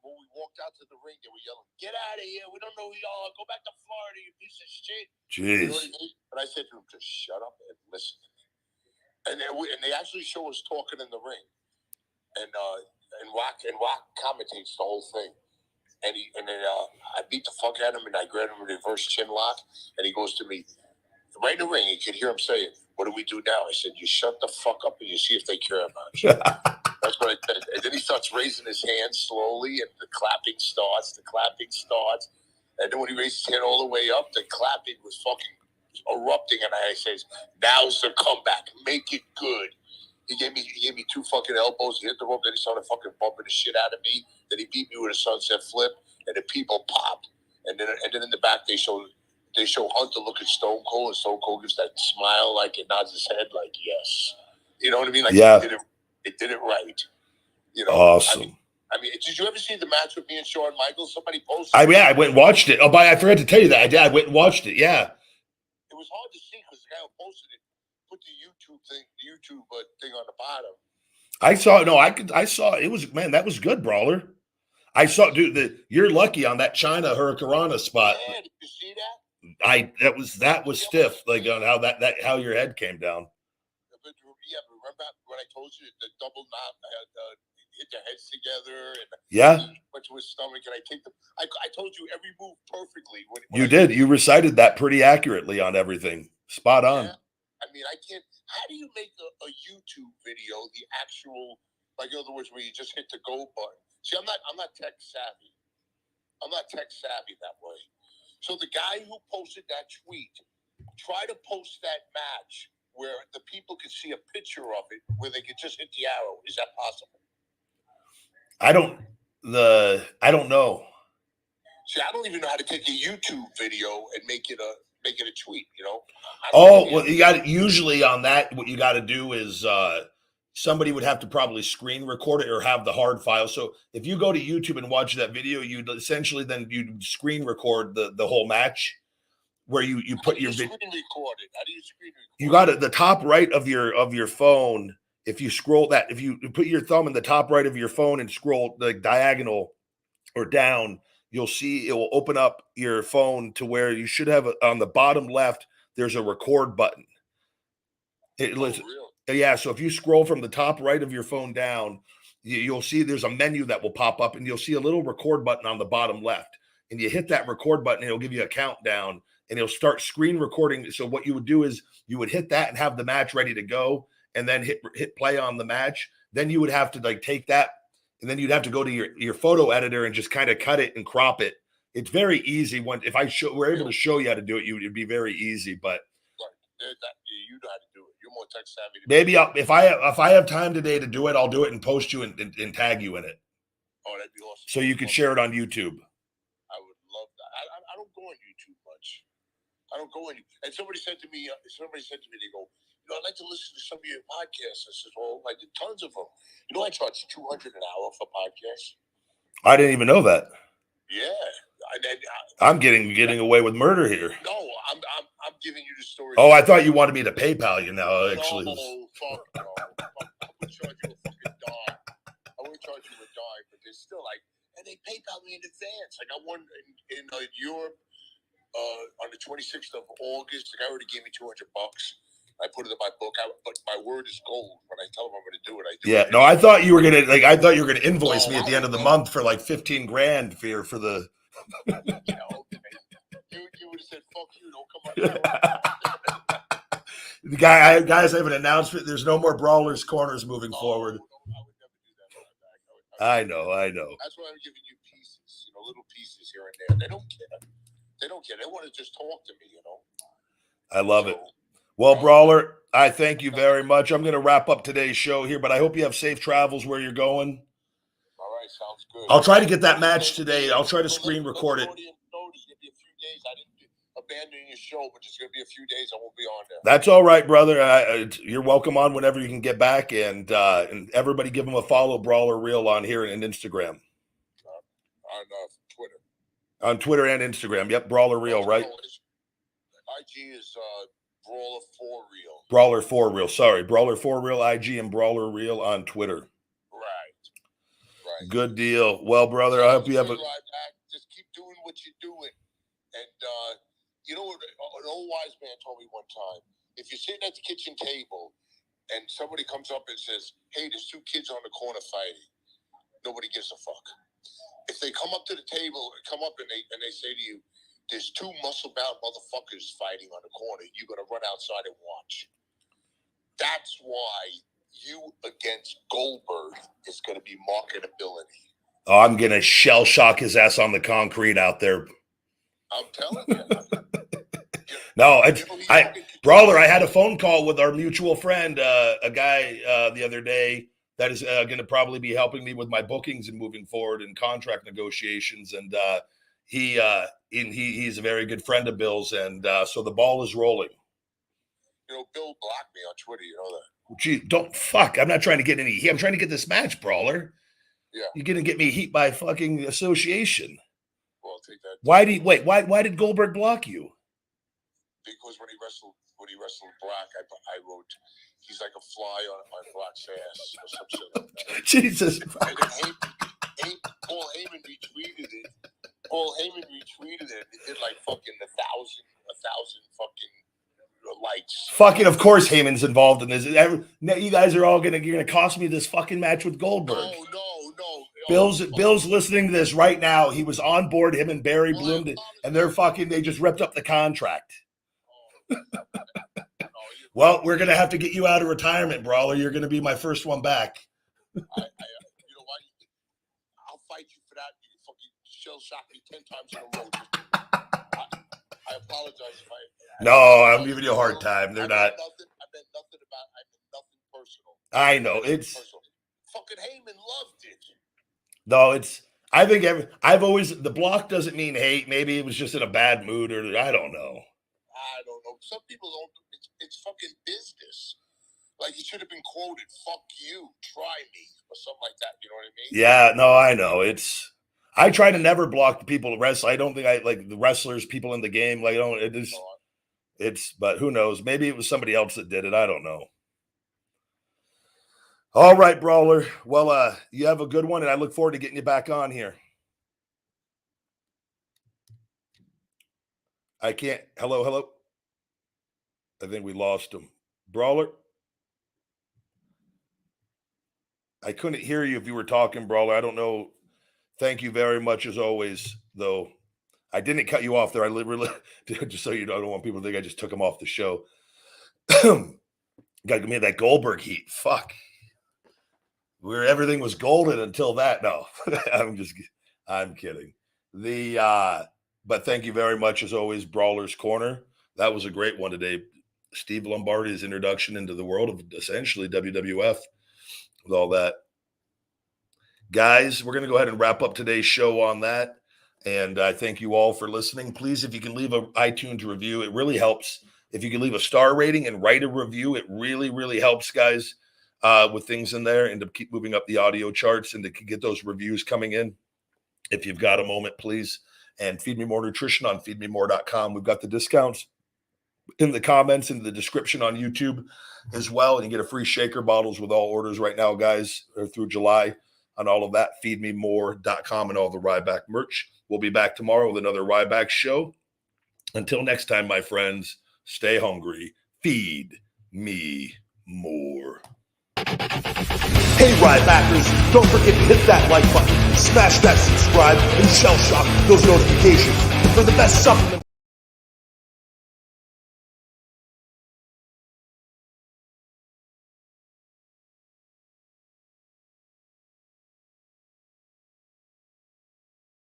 When we walked out to the ring, they were yelling, "Get out of here. We don't know who y'all are. Go back to Florida, you piece of shit." Jeez. You know what I mean? But I said to him, just shut up and listen. And they actually show us talking in the ring. And Rock commentates the whole thing. And then I beat the fuck out of him, and I grabbed him a reverse chin lock, and he goes to me, right in the ring, you could hear him saying, "What do we do now?" I said, "You shut the fuck up and you see if they care about you." That's what I said. And then he starts raising his hand slowly, and the clapping starts. And then when he raised his hand all the way up, the clapping was fucking erupting, and I says, "Now's the comeback. Make it good." He gave me 2 fucking elbows. He hit the rope, then he started fucking bumping the shit out of me. Then he beat me with a sunset flip, and the people popped. And then in the back they show Hunter look at Stone Cold, and Stone Cold gives that smile, like it nods his head, like yes. You know what I mean? Like yeah. They did it right. Awesome. I mean, did you ever see the match with me and Shawn Michaels? Somebody posted. I went and watched it. Oh, but I forgot to tell you that. I did. I went and watched it. Yeah. It was hard to see because the guy who posted it put the YouTube thing on the bottom. I saw. No, I saw. It was, man. That was good, Brawler. I saw, dude. You're lucky on that China Hurricanrana spot. Yeah, did you see that? That was stiff. Like on how how your head came down. But remember when I told you the double knot? Hit their heads together, and went to his stomach, and I told you every move perfectly. You did. You recited that pretty accurately on everything. Spot on. Yeah. I mean, I can't. How do you make a YouTube video the actual, like in other words, where you just hit the go button? See, I'm not tech savvy. I'm not tech savvy that way. So the guy who posted that tweet, try to post that match where the people could see a picture of it, where they could just hit the arrow. Is that possible? I don't know. See, I don't even know how to take a YouTube video and make it a tweet, Well, you got usually on that, what you got to do is somebody would have to probably screen record it or have the hard file. So if you go to YouTube and watch that video, you'd essentially then you'd screen record the whole match. where you put your screen record it? How do you screen record? You got it the top right of your phone. If you scroll that, if you put your thumb in the top right of your phone and scroll the diagonal or down, you'll see it will open up your phone to where you should have on the bottom left. There's a record button. Really? Yeah. So if you scroll from the top right of your phone down, you'll see there's a menu that will pop up, and you'll see a little record button on the bottom left. And you hit that record button, and it'll give you a countdown, and it'll start screen recording. So what you would do is you would hit that and have the match ready to go, and then hit play on the match. Then you would have to like take that, and then you'd have to go to your photo editor and just kind of cut it and crop it. It's very easy. If we're able to show you how to do it, it'd be very easy. But you know how to do it. You're more tech savvy. Maybe if I have time today to do it, I'll do it and post you and tag you in it. Oh, that'd be awesome. So you could share it on YouTube. I would love that. I don't go on YouTube much. I don't go on. And somebody said to me, they go, I'd like to listen to some of your podcasts. I said, well, I did tons of them. I charge $200 an hour for podcasts. I didn't even know that. Yeah. I'm getting away with murder here. No, I'm giving you the story. Oh, I thought you wanted me to PayPal you now, actually. No, fuck no. I wouldn't charge you a fucking dime. I wouldn't charge you a dime, but they're still like, and they PayPal me in advance. I got one in Europe on the 26th of August. The guy already gave me $200. I put it in my book, but my word is gold. When I tell them I'm going to do it, I do it. Yeah, no, I thought you were gonna invoice me at the end of the month for like $15,000 for the. You would have said, "Fuck you! Don't come on." The guys, I have an announcement. There's no more Brawlers Corners moving forward. No, I would never do that. I know. That's why I'm giving you pieces, little pieces here and there. They don't care. They want to just talk to me, I love it. Well, Brawler, I thank you very much. I'm going to wrap up today's show here, but I hope you have safe travels where you're going. All right, sounds good. I'll try to get that match today. I'll try to screen record it. There's going to be a few days. I didn't abandon your show, but there's going to be a few days I won't be on there. That's all right, brother. You're welcome on whenever you can get back, and everybody give him a follow, Brawler Real, on here and Instagram. On Twitter. On Twitter and Instagram. Yep, Brawler Real, right? IG is Brawler 4 Real. Brawler 4 Real. Sorry, Brawler 4 Real IG and Brawler Real on Twitter. Right. Good deal. Well, brother, I hope you have a. Just keep doing what you're doing, and you know what? An old wise man told me one time: if you're sitting at the kitchen table, and somebody comes up and says, "Hey, there's two kids on the corner fighting," nobody gives a fuck. If they come up to the table, come up and they say to you, "There's two muscle-bound motherfuckers fighting on the corner. You got to run outside and watch." That's why you against Goldberg is going to be marketability. Oh, I'm going to shell shock his ass on the concrete out there. I'm telling you. No, Brawler, I had a phone call with our mutual friend, a guy the other day that is going to probably be helping me with my bookings and moving forward in contract negotiations. And he's a very good friend of Bill's. And so the ball is rolling. Bill blocked me on Twitter. You know that. Gee, don't fuck. I'm not trying to get any heat. I'm trying to get this match, Brawler. Yeah. You're going to get me heat by fucking association. Well, I'll take that. Why did Goldberg block you? Because when he wrestled Brock, I wrote, he's like a fly on Brock's ass or some shit like that. Jesus. And then Paul Heyman retweeted it. It did like fucking a thousand fucking likes. Fucking, of course, Heyman's involved in this. You guys are all you're gonna cost me this fucking match with Goldberg. No. Bill's listening to this right now. He was on board, him and Barry Bloom, and they just ripped up the contract. Well, we're gonna have to get you out of retirement, Brawler. You're gonna be my first one back. You know what? I'll fight you for that. You fucking shell shock me 10 times in a row. I apologize if No, I'm giving you a hard time. They're not. I meant nothing personal. I know it's fucking Heyman loved it. No, I think the block doesn't mean hate. Maybe it was just in a bad mood, or I don't know. Some people don't. It's fucking business. Like he should have been quoted, "Fuck you, try me," or something like that. You know what I mean? Yeah, no, I know. I try to never block the people wrestle. I don't think I like the wrestlers, people in the game. Like, I don't. It is. It's. But who knows? Maybe it was somebody else that did it. I don't know. All right, Brawler. Well, you have a good one, and I look forward to getting you back on here. I can't. Hello. I think we lost him. Brawler. I couldn't hear you if you were talking, Brawler. I don't know. Thank you very much as always, though. I didn't cut you off there. I literally, just so you know, I don't want people to think I just took him off the show. Got to give me that Goldberg heat. Fuck. Where everything was golden until that. No, I'm kidding. But thank you very much as always, Brawler's Corner. That was a great one today. Steve Lombardi's introduction into the world of essentially WWF with all that. Guys, we're going to go ahead and wrap up today's show on that. And I thank you all for listening. Please, if you can leave an iTunes review, it really helps. If you can leave a star rating and write a review, it really, really helps, guys. With things in there and to keep moving up the audio charts and to get those reviews coming in. If you've got a moment, please. And Feed Me More Nutrition on feedmemore.com. We've got the discounts in the comments and the description on YouTube as well. And you get a free shaker bottles with all orders right now, guys, through July on all of that. Feedmemore.com and all the Ryback merch. We'll be back tomorrow with another Ryback show. Until next time, my friends, stay hungry. Feed me more. Hey, Rybackers, don't forget to hit that like button, smash that subscribe, and shell shock those notifications for the best supplement.